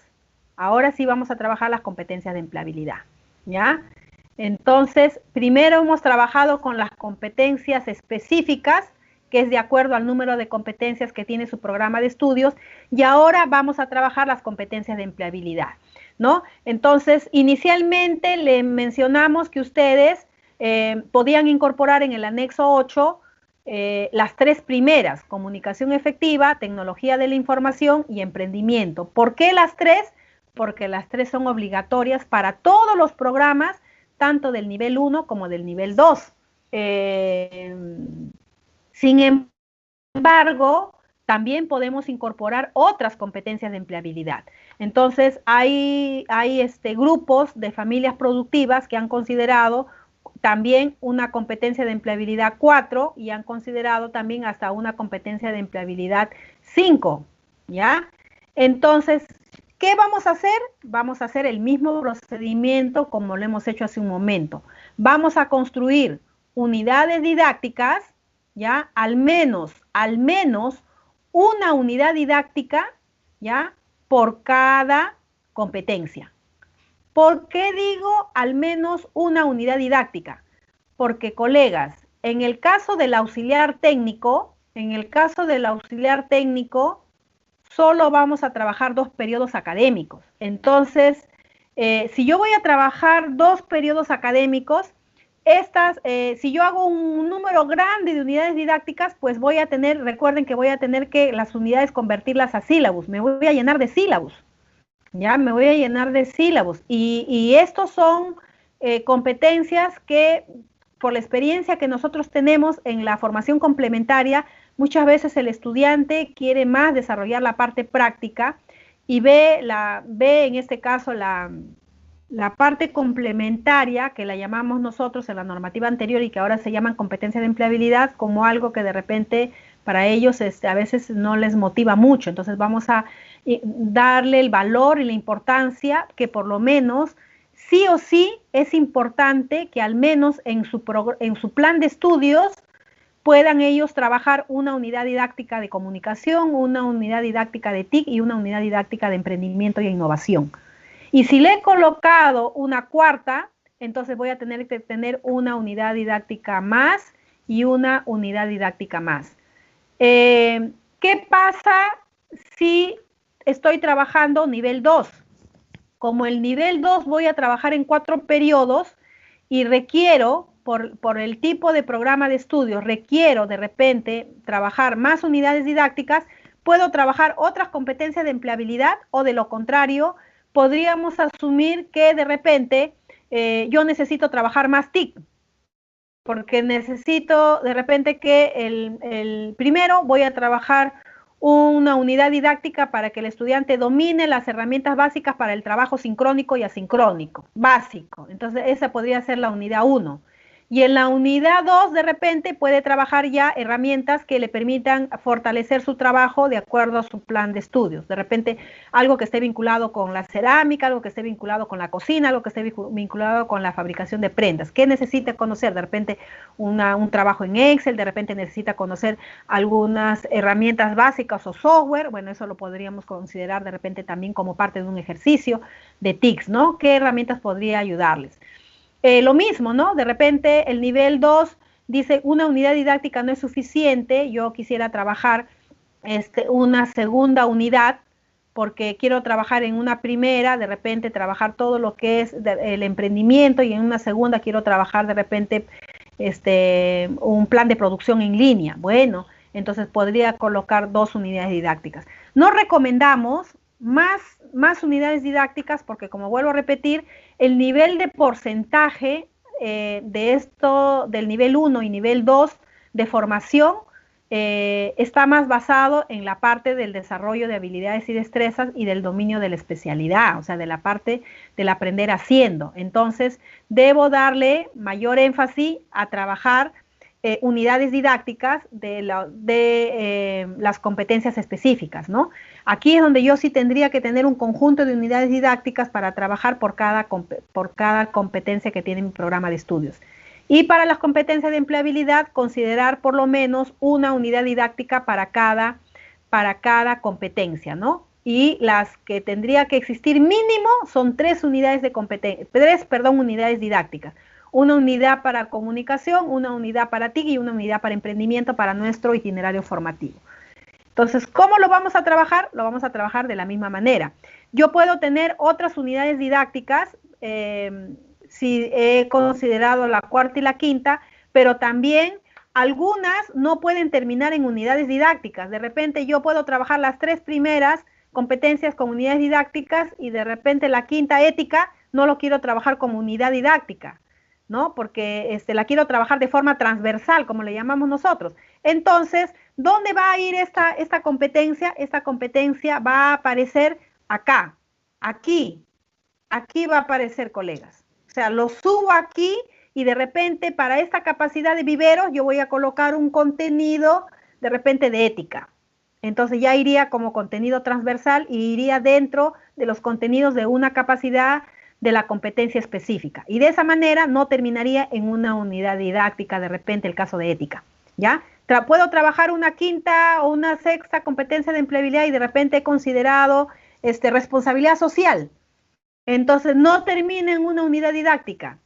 S2: Ahora sí vamos a trabajar las competencias de empleabilidad, ¿ya? Entonces, primero hemos trabajado con las competencias específicas, que es de acuerdo al número de competencias que tiene su programa de estudios, y ahora vamos a trabajar las competencias de empleabilidad, ¿no? Entonces, inicialmente le mencionamos que ustedes podían incorporar en el anexo 8 las 3 primeras: comunicación efectiva, tecnología de la información y emprendimiento. ¿Por qué las 3? Porque las 3 son obligatorias para todos los programas, tanto del nivel 1 como del nivel 2. Sin embargo, también podemos incorporar otras competencias de empleabilidad. Entonces, hay grupos de familias productivas que han considerado también una competencia de empleabilidad 4 y han considerado también hasta una competencia de empleabilidad 5, ¿ya? Entonces, ¿Qué vamos a hacer? Vamos a hacer el mismo procedimiento como lo hemos hecho hace un momento. Vamos a construir unidades didácticas, ¿ya? Al menos una unidad didáctica, ¿ya? Por cada competencia. ¿Por qué digo al menos una unidad didáctica? Porque, colegas, en el caso del auxiliar técnico, solo vamos a trabajar 2 periodos académicos. Entonces, si yo voy a trabajar 2 periodos académicos, si yo hago un número grande de unidades didácticas, pues voy a tener, recuerden que voy a tener que las unidades convertirlas a sílabus, me voy a llenar de sílabus, ya me voy a llenar de sílabus. Y estos son competencias que, por la experiencia que nosotros tenemos en la formación complementaria, muchas veces el estudiante quiere más desarrollar la parte práctica y ve en este caso la parte complementaria, que la llamamos nosotros en la normativa anterior y que ahora se llaman competencias de empleabilidad, como algo que de repente para ellos a veces no les motiva mucho. Entonces vamos a darle el valor y la importancia que por lo menos sí o sí es importante que al menos en su plan de estudios puedan ellos trabajar una unidad didáctica de comunicación, una unidad didáctica de TIC y una unidad didáctica de emprendimiento y innovación. Y si le he colocado una cuarta, entonces voy a tener que tener una unidad didáctica más y una unidad didáctica más. ¿Qué pasa si estoy trabajando nivel 2? Como el nivel 2 voy a trabajar en 4 periodos y requiero, por el tipo de programa de estudios, requiero de repente trabajar más unidades didácticas, puedo trabajar otras competencias de empleabilidad o de lo contrario, podríamos asumir que de repente yo necesito trabajar más TIC, porque necesito de repente que el primero voy a trabajar una unidad didáctica para que el estudiante domine las herramientas básicas para el trabajo sincrónico y asincrónico, básico. Entonces esa podría ser la unidad 1. Y en la unidad 2 de repente puede trabajar ya herramientas que le permitan fortalecer su trabajo de acuerdo a su plan de estudios. De repente algo que esté vinculado con la cerámica, algo que esté vinculado con la cocina, algo que esté vinculado con la fabricación de prendas. ¿Qué necesita conocer? De repente un trabajo en Excel, de repente necesita conocer algunas herramientas básicas o software. Bueno, eso lo podríamos considerar de repente también como parte de un ejercicio de TICS, ¿no? ¿Qué herramientas podría ayudarles? Lo mismo, ¿no? De repente el nivel 2 dice una unidad didáctica no es suficiente, yo quisiera trabajar una segunda unidad porque quiero trabajar en una primera, de repente trabajar todo lo que es el emprendimiento y en una segunda quiero trabajar de repente un plan de producción en línea. Bueno, entonces podría colocar 2 unidades didácticas. No recomendamos más unidades didácticas porque, como vuelvo a repetir, el nivel de porcentaje del nivel 1 y nivel 2 de formación está más basado en la parte del desarrollo de habilidades y destrezas y del dominio de la especialidad, o sea, de la parte del aprender haciendo. Entonces, debo darle mayor énfasis a trabajar unidades didácticas de las competencias específicas, ¿no? Aquí es donde yo sí tendría que tener un conjunto de unidades didácticas para trabajar por cada competencia que tiene mi programa de estudios. Y para las competencias de empleabilidad, considerar por lo menos una unidad didáctica para cada competencia, ¿no? Y las que tendría que existir mínimo son 3 unidades unidades didácticas. Una unidad para comunicación, una unidad para TIC y una unidad para emprendimiento para nuestro itinerario formativo. Entonces, ¿cómo lo vamos a trabajar? Lo vamos a trabajar de la misma manera. Yo puedo tener otras unidades didácticas, si he considerado la cuarta y la quinta, pero también algunas no pueden terminar en unidades didácticas. De repente yo puedo trabajar las 3 primeras competencias con unidades didácticas y de repente la quinta, ética, no lo quiero trabajar como unidad didáctica, ¿no? Porque la quiero trabajar de forma transversal, como le llamamos nosotros. Entonces, ¿dónde va a ir esta competencia? Esta competencia va a aparecer acá, aquí va a aparecer, colegas. O sea, lo subo aquí y de repente para esta capacidad de viveros yo voy a colocar un contenido de repente de ética. Entonces ya iría como contenido transversal y iría dentro de los contenidos de una capacidad de la competencia específica. Y de esa manera no terminaría en una unidad didáctica, de repente el caso de ética, ¿ya? Puedo trabajar una quinta o una sexta competencia de empleabilidad y de repente he considerado responsabilidad social. Entonces no termina en una unidad didáctica.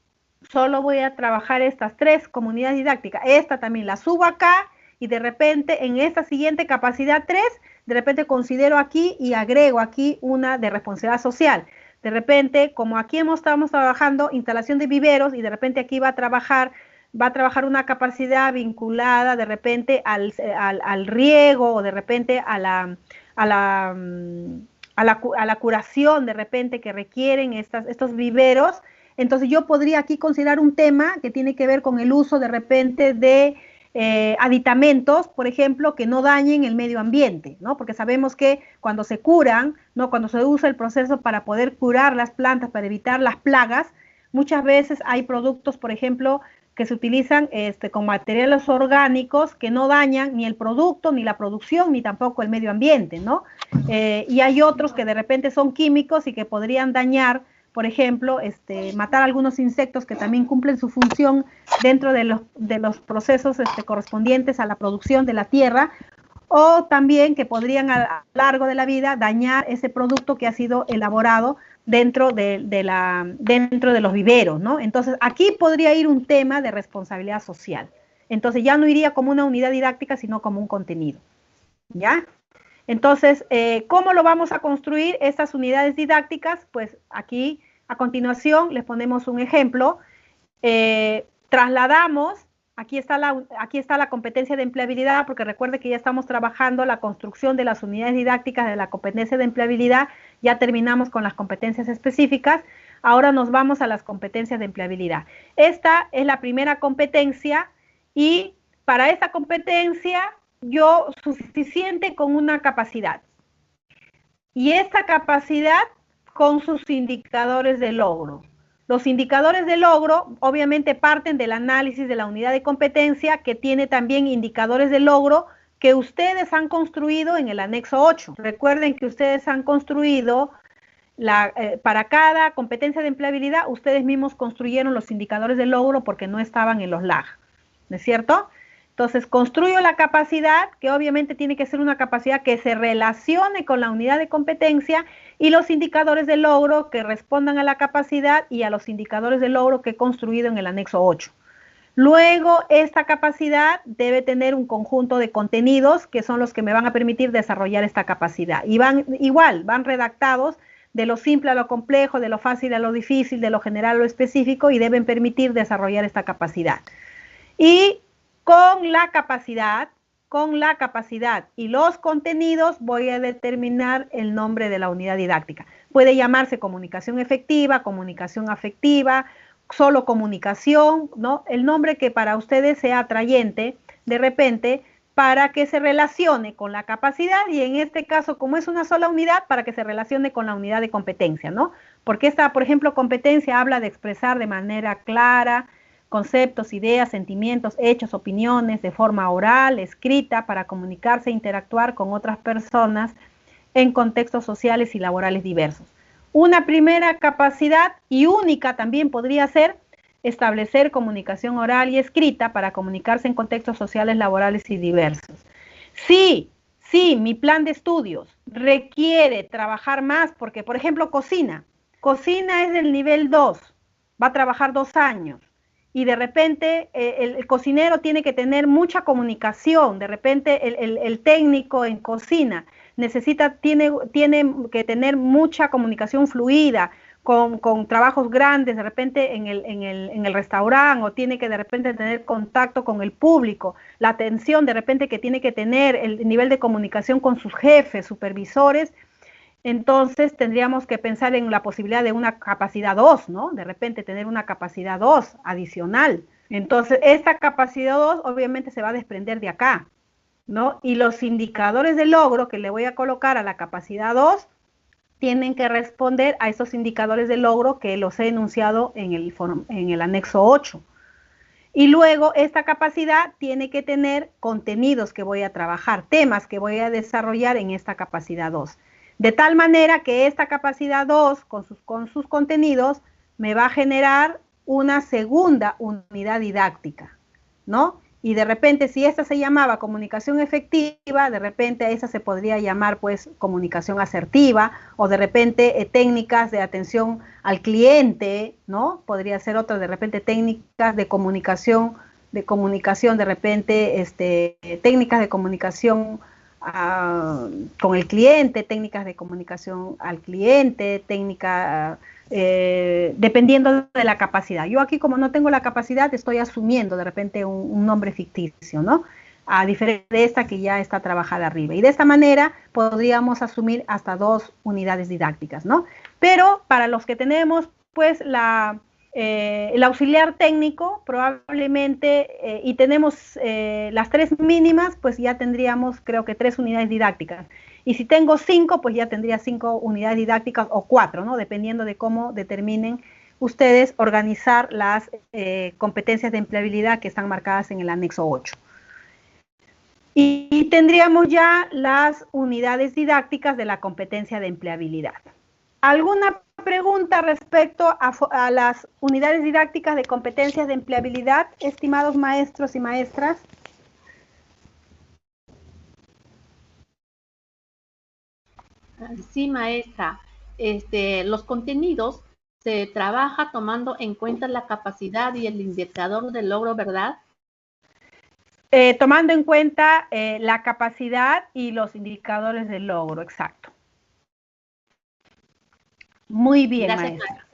S2: Solo voy a trabajar estas 3 como unidad didáctica. Esta también la subo acá y de repente en esta siguiente capacidad 3, de repente considero aquí y agrego aquí una de responsabilidad social. De repente, como aquí estamos trabajando instalación de viveros y de repente aquí va a trabajar una capacidad vinculada de repente al riego o de repente a la curación de repente que requieren estos viveros. Entonces yo podría aquí considerar un tema que tiene que ver con el uso de repente de aditamentos, por ejemplo, que no dañen el medio ambiente, ¿no? Porque sabemos que cuando se curan, ¿no? Cuando se usa el proceso para poder curar las plantas, para evitar las plagas, muchas veces hay productos, por ejemplo, que se utilizan con materiales orgánicos que no dañan ni el producto, ni la producción, ni tampoco el medio ambiente, ¿no? Y hay otros que de repente son químicos y que podrían dañar, por ejemplo, matar algunos insectos que también cumplen su función dentro de los procesos correspondientes a la producción de la tierra, o también que podrían a lo largo de la vida dañar ese producto que ha sido elaborado dentro de los viveros, ¿no? Entonces, aquí podría ir un tema de responsabilidad social. Entonces, ya no iría como una unidad didáctica, sino como un contenido, ¿ya? Entonces, ¿cómo lo vamos a construir estas unidades didácticas? Pues aquí, a continuación, les ponemos un ejemplo. Trasladamos, aquí está la competencia de empleabilidad, porque recuerde que ya estamos trabajando la construcción de las unidades didácticas de la competencia de empleabilidad, ya terminamos con las competencias específicas, ahora nos vamos a las competencias de empleabilidad. Esta es la primera competencia y para esta competencia yo suficiente con una capacidad. Y esta capacidad con sus indicadores de logro. Los indicadores de logro obviamente parten del análisis de la unidad de competencia que tiene también indicadores de logro que ustedes han construido en el anexo 8. Recuerden que ustedes han construido, para cada competencia de empleabilidad, ustedes mismos construyeron los indicadores de logro porque no estaban en los LAG, ¿no es cierto? Entonces, construyo la capacidad, que obviamente tiene que ser una capacidad que se relacione con la unidad de competencia, y los indicadores de logro que respondan a la capacidad y a los indicadores de logro que he construido en el anexo 8. Luego, esta capacidad debe tener un conjunto de contenidos que son los que me van a permitir desarrollar esta capacidad. Y van redactados de lo simple a lo complejo, de lo fácil a lo difícil, de lo general a lo específico, y deben permitir desarrollar esta capacidad. Y con la capacidad y los contenidos voy a determinar el nombre de la unidad didáctica. Puede llamarse comunicación efectiva, comunicación afectiva, solo comunicación, ¿no? El nombre que para ustedes sea atrayente, de repente, para que se relacione con la capacidad, y en este caso, como es una sola unidad, para que se relacione con la unidad de competencia, ¿no? Porque esta, por ejemplo, competencia habla de expresar de manera clara conceptos, ideas, sentimientos, hechos, opiniones, de forma oral, escrita, para comunicarse e interactuar con otras personas en contextos sociales y laborales diversos. Una primera capacidad y única también podría ser establecer comunicación oral y escrita para comunicarse en contextos sociales, laborales y diversos. Sí, mi plan de estudios requiere trabajar más porque, por ejemplo, cocina es del nivel 2, va a trabajar 2 años. Y de repente el cocinero tiene que tener mucha comunicación, de repente el técnico en cocina tiene que tener mucha comunicación fluida, con trabajos grandes, de repente en el restaurante, o tiene que de repente tener contacto con el público, la atención de repente que tiene que tener, el nivel de comunicación con sus jefes, supervisores. Entonces tendríamos que pensar en la posibilidad de una capacidad 2, ¿no? De repente tener una capacidad 2 adicional. Entonces esta capacidad 2 obviamente se va a desprender de acá, ¿no? Y los indicadores de logro que le voy a colocar a la capacidad 2 tienen que responder a esos indicadores de logro que los he enunciado en el anexo 8. Y luego esta capacidad tiene que tener contenidos que voy a trabajar, temas que voy a desarrollar en esta capacidad 2. De tal manera que esta capacidad 2, con sus contenidos, me va a generar una segunda unidad didáctica, ¿no? Y de repente, si esta se llamaba comunicación efectiva, de repente a esa se podría llamar, pues, comunicación asertiva, o de repente técnicas de atención al cliente, ¿no? Podría ser otra, de repente, técnicas de comunicación, de repente, técnicas de comunicación con el cliente, técnicas de comunicación al cliente, dependiendo de la capacidad. Yo aquí, como no tengo la capacidad, estoy asumiendo de repente un nombre ficticio, ¿no? A diferencia de esta que ya está trabajada arriba. Y de esta manera podríamos asumir hasta 2 unidades didácticas, ¿no? Pero para los que tenemos, pues, el auxiliar técnico, probablemente, y tenemos las 3 mínimas, pues ya tendríamos, creo que 3 unidades didácticas. Y si tengo 5, pues ya tendría 5 unidades didácticas o 4, ¿no? Dependiendo de cómo determinen ustedes organizar las competencias de empleabilidad que están marcadas en el anexo 8. Y tendríamos ya las unidades didácticas de la competencia de empleabilidad. ¿Alguna pregunta respecto a las unidades didácticas de competencias de empleabilidad, estimados maestros y maestras?
S6: Sí, maestra. Los contenidos se trabaja tomando en cuenta la capacidad y el indicador de logro, ¿verdad?
S2: Tomando en cuenta la capacidad y los indicadores de logro, exacto. Muy bien, gracias, maestra.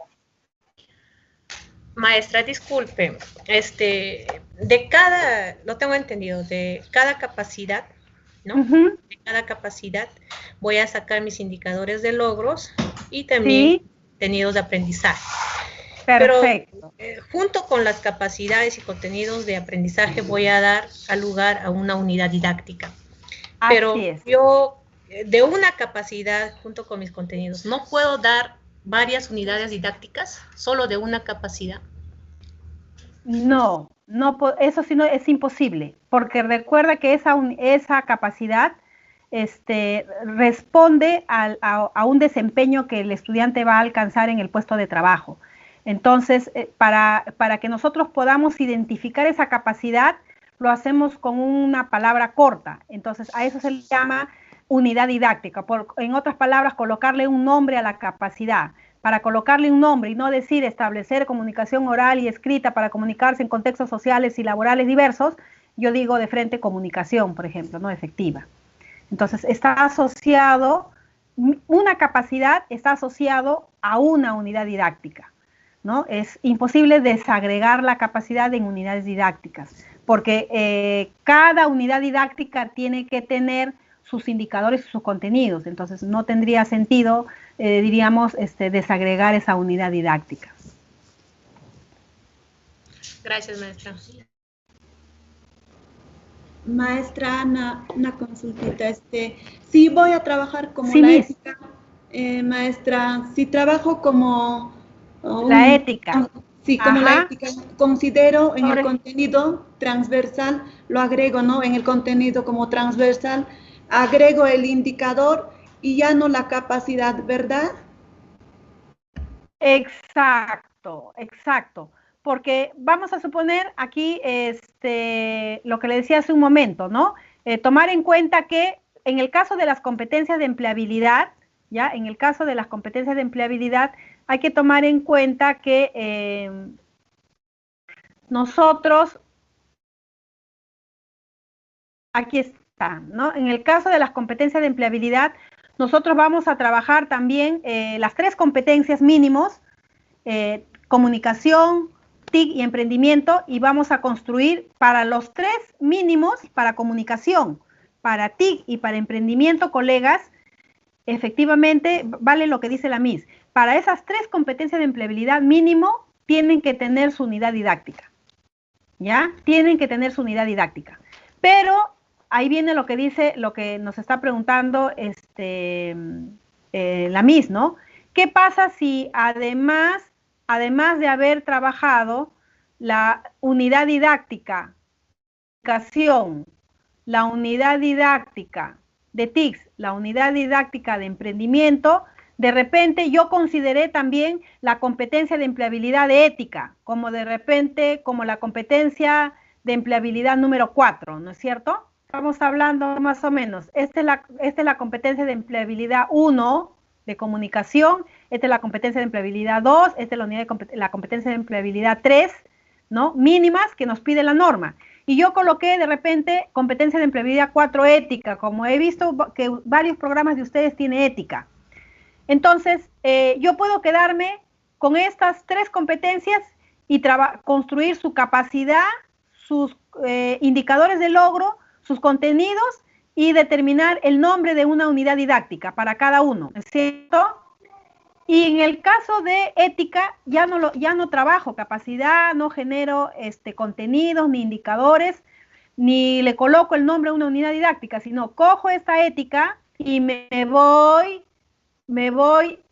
S5: Maestra, disculpe, lo tengo entendido, de cada capacidad, ¿no? De cada capacidad voy a sacar mis indicadores de logros y también contenidos de aprendizaje.
S2: Perfecto.
S5: Pero junto con las capacidades y contenidos de aprendizaje voy a dar lugar a una unidad didáctica. Pero yo, de una capacidad junto con mis contenidos, ¿no puedo dar varias unidades didácticas solo de una capacidad?
S2: No, eso sí no es imposible, porque recuerda que esa capacidad responde a un desempeño que el estudiante va a alcanzar en el puesto de trabajo. Entonces, para que nosotros podamos identificar esa capacidad, lo hacemos con una palabra corta. Entonces, a eso se le llama unidad didáctica. En otras palabras, colocarle un nombre a la capacidad. Para colocarle un nombre y no decir establecer comunicación oral y escrita para comunicarse en contextos sociales y laborales diversos, yo digo de frente comunicación, por ejemplo, no efectiva. Entonces, está asociado, una capacidad está asociado a una unidad didáctica, ¿no? Es imposible desagregar la capacidad en unidades didácticas, porque cada unidad didáctica tiene que tener sus indicadores y sus contenidos, entonces no tendría sentido, diríamos, desagregar esa unidad didáctica.
S5: Gracias, maestra.
S1: Maestra Ana, una consultita. Si voy a trabajar como la ética, maestra, si trabajo como
S2: la ética.
S1: Sí, como la ética, considero en el contenido transversal, lo agrego, ¿no? En el contenido como transversal, agrego el indicador y ya no la capacidad, ¿verdad?
S2: Exacto, exacto. Porque vamos a suponer aquí lo que le decía hace un momento, ¿no? Tomar en cuenta que en el caso de las competencias de empleabilidad, ¿ya? En el caso de las competencias de empleabilidad, hay que tomar en cuenta que nosotros, aquí está, ¿no? En el caso de las competencias de empleabilidad, nosotros vamos a trabajar también las 3 competencias mínimos, comunicación, TIC y emprendimiento, y vamos a construir para los 3 mínimos, para comunicación, para TIC y para emprendimiento, colegas, efectivamente, vale lo que dice la MIS. Para esas 3 competencias de empleabilidad mínimo, tienen que tener su unidad didáctica, ¿ya? Tienen que tener su unidad didáctica. Pero ahí viene lo que dice, lo que nos está preguntando la MIS, ¿no? ¿Qué pasa si además de haber trabajado la unidad didáctica, la unidad didáctica de TICS, la unidad didáctica de emprendimiento, de repente yo consideré también la competencia de empleabilidad de ética, como de repente, como la competencia de empleabilidad número 4, ¿no es cierto? Estamos hablando más o menos, esta es la competencia de empleabilidad 1 de comunicación, esta es la competencia de empleabilidad 2, esta es la competencia de empleabilidad 3, ¿no? Mínimas que nos pide la norma. Y yo coloqué de repente competencia de empleabilidad 4 ética, como he visto que varios programas de ustedes tienen ética. Entonces, yo puedo quedarme con estas 3 competencias y construir su capacidad, sus indicadores de logro, sus contenidos y determinar el nombre de una unidad didáctica para cada uno, ¿es cierto? Y en el caso de ética, ya no trabajo capacidad, no genero contenidos ni indicadores, ni le coloco el nombre a una unidad didáctica, sino cojo esta ética y me voy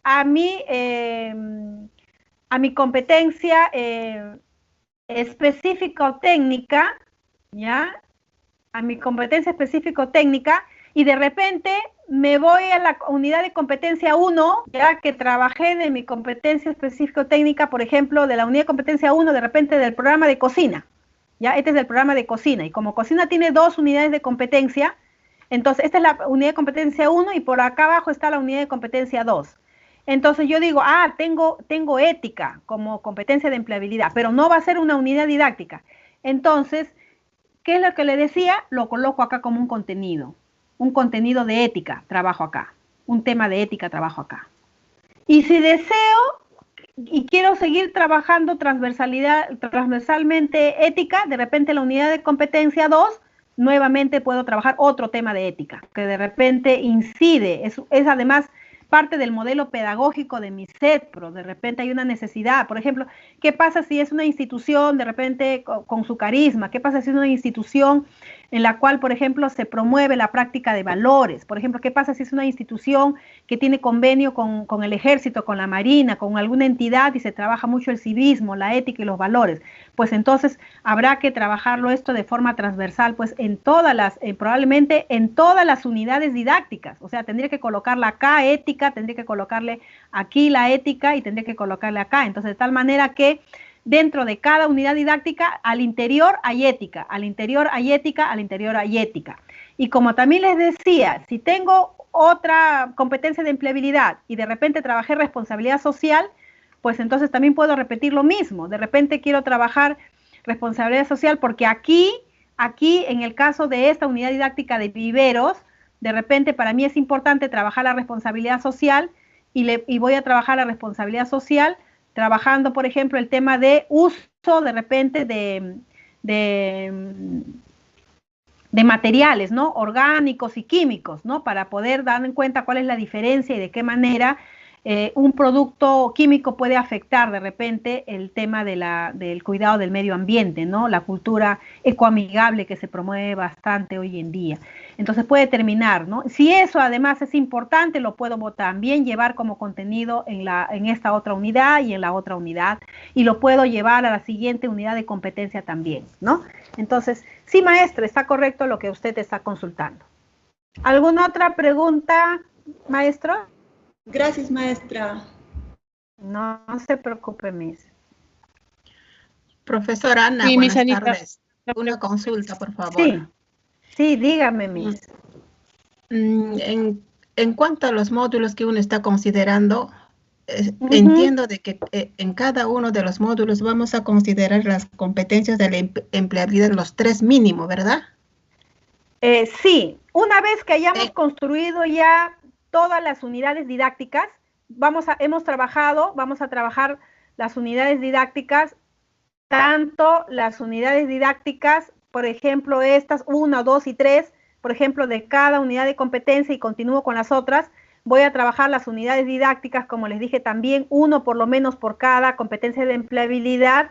S2: a mi competencia específica o técnica, ¿ya? A mi competencia específica o técnica, y de repente me voy a la unidad de competencia 1, ya que trabajé de mi competencia específica o técnica, por ejemplo, de la unidad de competencia 1, de repente del programa de cocina, ya, este es el programa de cocina, y como cocina tiene 2 unidades de competencia, entonces esta es la unidad de competencia 1 y por acá abajo está la unidad de competencia 2. Entonces yo digo, tengo ética como competencia de empleabilidad, pero no va a ser una unidad didáctica. Entonces, ¿qué es lo que le decía? Lo coloco acá como un contenido de ética, trabajo acá, un tema de ética, trabajo acá. Y si deseo y quiero seguir trabajando transversalmente ética, de repente la unidad de competencia 2, nuevamente puedo trabajar otro tema de ética, que de repente incide, es además parte del modelo pedagógico de mi CETPRO, de repente hay una necesidad, por ejemplo, ¿qué pasa si es una institución de repente con su carisma? ¿Qué pasa si es una institución en la cual, por ejemplo, se promueve la práctica de valores? Por ejemplo, ¿qué pasa si es una institución que tiene convenio con el ejército, con la marina, con alguna entidad y se trabaja mucho el civismo, la ética y los valores? Pues entonces habrá que trabajarlo esto de forma transversal, pues en todas las, probablemente en todas las unidades didácticas, o sea, tendría que colocarla acá, ética, tendría que colocarle aquí la ética y tendría que colocarle acá, entonces de tal manera que dentro de cada unidad didáctica, al interior hay ética, al interior hay ética, al interior hay ética. Y como también les decía, si tengo otra competencia de empleabilidad y de repente trabajé responsabilidad social, pues entonces también puedo repetir lo mismo. De repente quiero trabajar responsabilidad social porque aquí en el caso de esta unidad didáctica de viveros, de repente para mí es importante trabajar la responsabilidad social y voy a trabajar la responsabilidad social trabajando, por ejemplo, el tema de uso de repente de materiales, ¿no? Orgánicos y químicos, ¿no? Para poder dar en cuenta cuál es la diferencia y de qué manera un producto químico puede afectar de repente el tema del cuidado del medio ambiente, ¿no? La cultura ecoamigable que se promueve bastante hoy en día. Entonces puede terminar, ¿no? Si eso además es importante, lo puedo también llevar como contenido en esta otra unidad y en la otra unidad, y lo puedo llevar a la siguiente unidad de competencia también, ¿no? Entonces, sí, maestra, está correcto lo que usted está consultando. ¿Alguna otra pregunta, maestro?
S1: Gracias, maestra.
S2: No se preocupe, Miss.
S10: Profesora Ana,
S4: Sí,
S10: buenas
S4: Anita.
S10: tardes. Una consulta, por favor.
S2: Sí, dígame, Miss.
S10: En cuanto a los módulos que uno está considerando, entiendo de que en cada uno de los módulos vamos a considerar las competencias de la empleabilidad, los 3 mínimos, ¿verdad?
S2: Sí, una vez que hayamos construido ya todas las unidades didácticas, vamos a trabajar las unidades didácticas, tanto las unidades didácticas, por ejemplo, estas 1, 2 y 3, por ejemplo, de cada unidad de competencia y continúo con las otras, voy a trabajar las unidades didácticas, como les dije también, 1 por lo menos por cada competencia de empleabilidad.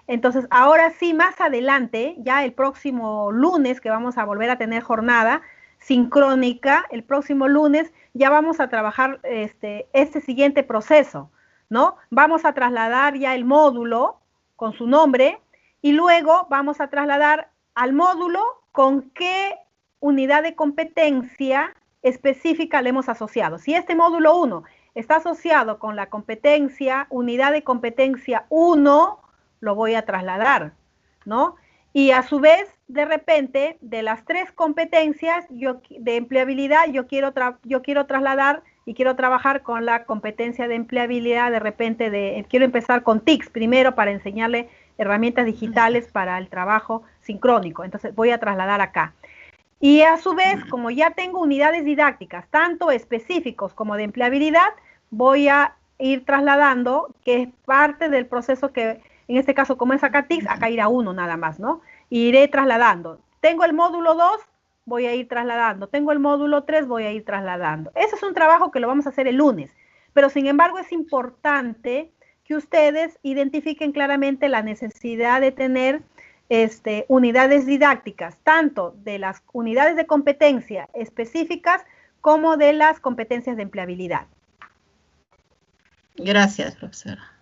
S2: Entonces, ahora sí, más adelante, ya el próximo lunes, que vamos a volver a tener jornada sincrónica, el próximo lunes ya vamos a trabajar este siguiente proceso, ¿no? Vamos a trasladar ya el módulo con su nombre y luego vamos a trasladar al módulo con qué unidad de competencia específica le hemos asociado. Si este módulo 1 está asociado con la competencia, unidad de competencia 1, lo voy a trasladar, ¿no? Y a su vez, de repente, de las 3 competencias de empleabilidad, yo quiero trasladar y quiero trabajar con la competencia de empleabilidad, de repente, quiero empezar con TICS primero para enseñarle herramientas digitales para el trabajo sincrónico. Entonces, voy a trasladar acá. Y a su vez, como ya tengo unidades didácticas, tanto específicos como de empleabilidad, voy a ir trasladando, que es parte del proceso que, en este caso, como es acá TICS, acá irá 1 nada más, ¿no? Y iré trasladando. Tengo el módulo 2, voy a ir trasladando. Tengo el módulo 3, voy a ir trasladando. Ese es un trabajo que lo vamos a hacer el lunes. Pero, sin embargo, es importante que ustedes identifiquen claramente la necesidad de tener unidades didácticas, tanto de las unidades de competencia específicas como de las competencias de empleabilidad.
S10: Gracias, profesora.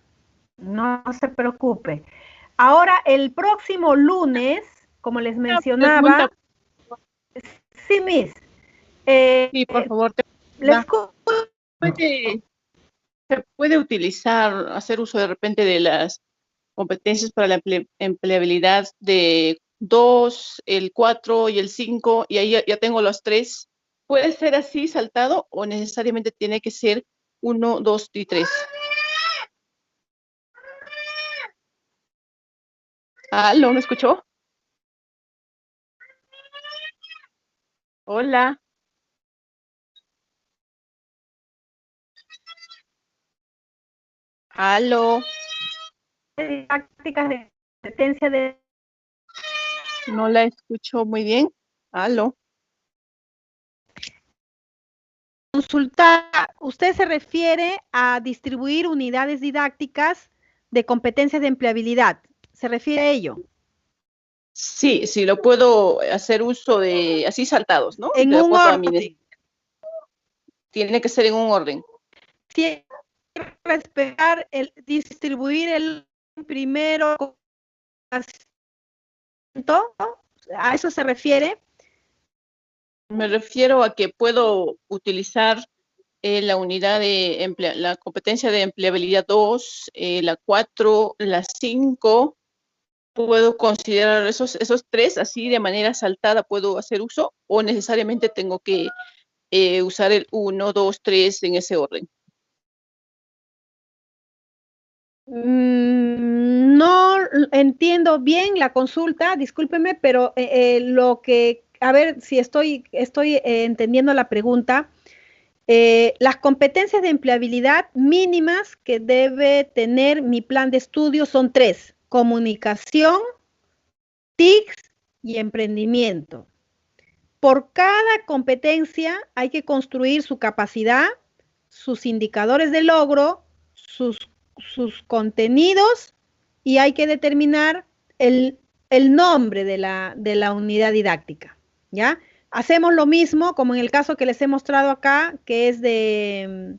S2: No se preocupe. Ahora, el próximo lunes, como les mencionaba... Sí, Miss.
S4: Sí, por favor. ¿Se puede utilizar, hacer uso de repente de las competencias para la empleabilidad de 2, el 4 y el 5, y ahí ya tengo los 3? ¿Puede ser así saltado o necesariamente tiene que ser 1, 2 y 3? ¿Aló, me escuchó? Hola. ¿Aló?
S2: Prácticas de competencia de...
S4: No la escucho muy bien. ¿Aló?
S2: Consultar, usted se refiere a distribuir unidades didácticas de competencias de empleabilidad. ¿Se refiere a ello?
S4: Sí, sí, lo puedo hacer uso de así saltados, ¿no?
S2: En un orden.
S4: Tiene que ser en un orden.
S2: Sí, respetar distribuir el primero. ¿A eso se refiere?
S4: Me refiero a que puedo utilizar la unidad de la competencia de empleabilidad 2, la 4, la 5. ¿Puedo considerar esos 3 así de manera saltada? ¿Puedo hacer uso o necesariamente tengo que usar el 1, 2, 3 en ese orden?
S2: No entiendo bien la consulta, discúlpeme, pero a ver si estoy entendiendo la pregunta. Las competencias de empleabilidad mínimas que debe tener mi plan de estudio son 3: comunicación, TICS y emprendimiento. Por cada competencia hay que construir su capacidad, sus indicadores de logro, sus contenidos, y hay que determinar el nombre de la unidad didáctica, ¿ya? Hacemos lo mismo como en el caso que les he mostrado acá, que es de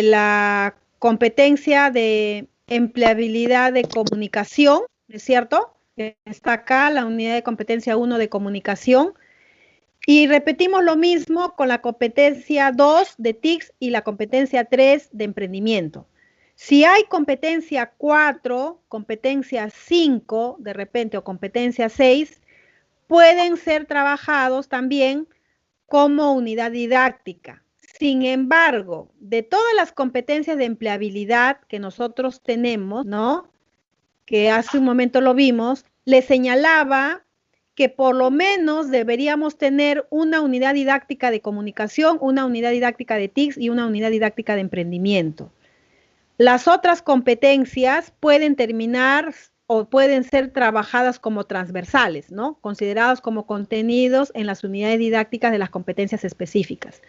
S2: la competencia de empleabilidad de comunicación, ¿es cierto? Está acá la unidad de competencia 1 de comunicación. Y repetimos lo mismo con la competencia 2 de TICS y la competencia 3 de emprendimiento. Si hay competencia 4, competencia 5 de repente o competencia 6, pueden ser trabajados también como unidad didáctica. Sin embargo, de todas las competencias de empleabilidad que nosotros tenemos, ¿no? Que hace un momento lo vimos, le señalaba que por lo menos deberíamos tener una unidad didáctica de comunicación, una unidad didáctica de TICS y una unidad didáctica de emprendimiento. Las otras competencias pueden terminar o pueden ser trabajadas como transversales, ¿no? Consideradas como contenidos en las unidades didácticas de las competencias específicas.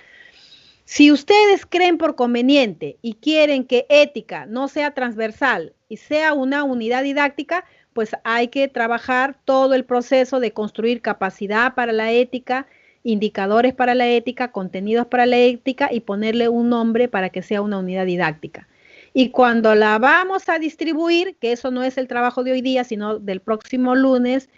S2: Si ustedes creen por conveniente y quieren que ética no sea transversal y sea una unidad didáctica, pues hay que trabajar todo el proceso de construir capacidad para la ética, indicadores para la ética, contenidos para la ética y ponerle un nombre para que sea una unidad didáctica. Y cuando la vamos a distribuir, que eso no es el trabajo de hoy día, sino del próximo lunes,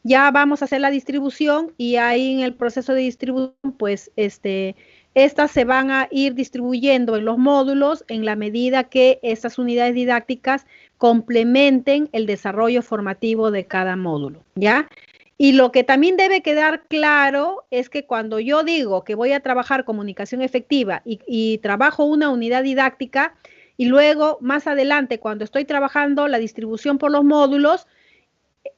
S2: ya vamos a hacer la distribución y ahí en el proceso de distribución, pues, estas se van a ir distribuyendo en los módulos en la medida que estas unidades didácticas complementen el desarrollo formativo de cada módulo, ¿ya? Y lo que también debe quedar claro es que cuando yo digo que voy a trabajar comunicación efectiva y trabajo una unidad didáctica, y luego más adelante cuando estoy trabajando la distribución por los módulos,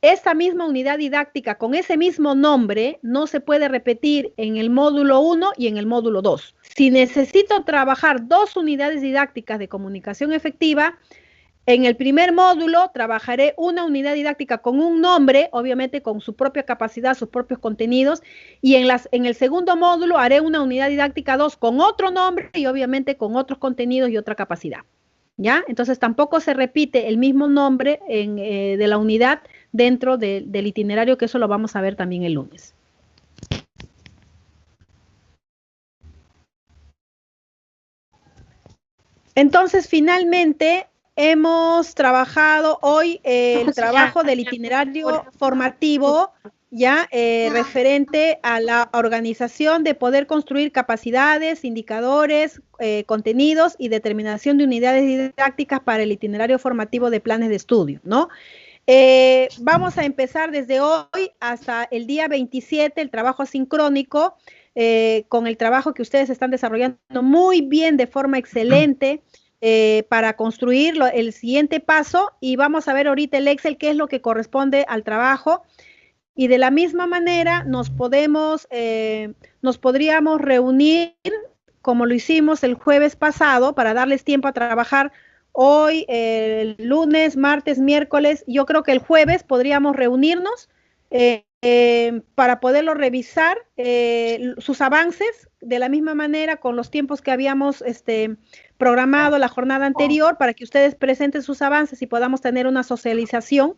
S2: esta misma unidad didáctica con ese mismo nombre no se puede repetir en el módulo 1 y en el módulo 2. Si necesito trabajar 2 unidades didácticas de comunicación efectiva, en el primer módulo trabajaré una unidad didáctica con un nombre, obviamente con su propia capacidad, sus propios contenidos, y en el segundo módulo haré una unidad didáctica 2 con otro nombre y obviamente con otros contenidos y otra capacidad, ¿ya? Entonces tampoco se repite el mismo nombre de la unidad dentro del itinerario, que eso lo vamos a ver también el lunes. Entonces, finalmente, hemos trabajado hoy el trabajo del itinerario formativo, ya referente a la organización de poder construir capacidades, indicadores, contenidos y determinación de unidades didácticas para el itinerario formativo de planes de estudio, ¿no? Vamos a empezar desde hoy hasta el día 27 el trabajo asincrónico, con el trabajo que ustedes están desarrollando muy bien, de forma excelente, para construir el siguiente paso, y vamos a ver ahorita el Excel, qué es lo que corresponde al trabajo, y de la misma manera nos podríamos reunir como lo hicimos el jueves pasado para darles tiempo a trabajar hoy, el lunes, martes, miércoles. Yo creo que el jueves podríamos reunirnos para poderlo revisar, sus avances, de la misma manera con los tiempos que habíamos programado la jornada anterior, para que ustedes presenten sus avances y podamos tener una socialización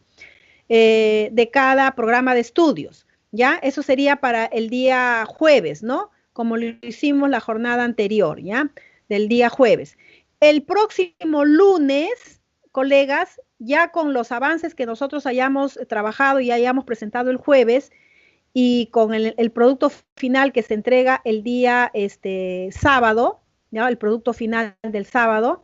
S2: de cada programa de estudios, ¿ya? Eso sería para el día jueves, ¿no? Como lo hicimos la jornada anterior, ¿ya? Del día jueves. El próximo lunes, colegas, ya con los avances que nosotros hayamos trabajado y hayamos presentado el jueves, y con el producto final que se entrega el día sábado, ¿ya? El producto final del sábado,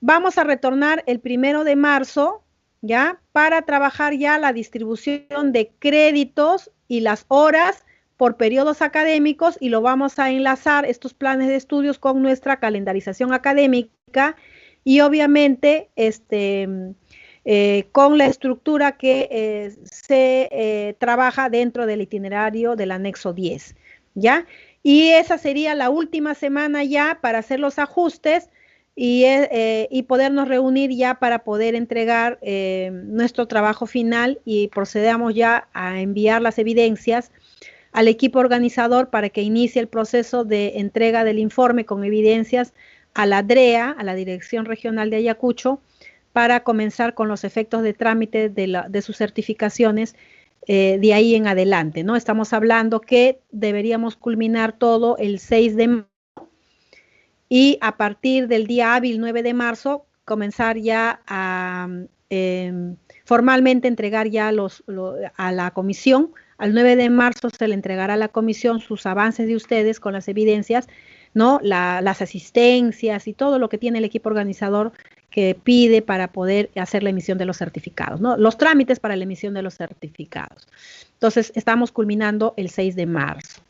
S2: vamos a retornar el 1 de marzo, ¿ya? Para trabajar ya la distribución de créditos y las horas por periodos académicos, y lo vamos a enlazar estos planes de estudios con nuestra calendarización académica y obviamente con la estructura que se trabaja dentro del itinerario del anexo 10, ¿ya? Y esa sería la última semana ya para hacer los ajustes y podernos reunir ya para poder entregar nuestro trabajo final, y procedamos ya a enviar las evidencias al equipo organizador para que inicie el proceso de entrega del informe con evidencias a la DREA, a la Dirección Regional de Ayacucho, para comenzar con los efectos de trámite de sus certificaciones de ahí en adelante, ¿no? Estamos hablando que deberíamos culminar todo el 6 de marzo y a partir del día hábil 9 de marzo comenzar ya a formalmente entregar ya a la comisión. Al 9 de marzo se le entregará a la comisión sus avances de ustedes con las evidencias, ¿no? Las asistencias y todo lo que tiene el equipo organizador que pide para poder hacer la emisión de los certificados, ¿no? Los trámites para la emisión de los certificados. Entonces, estamos culminando el 6 de marzo.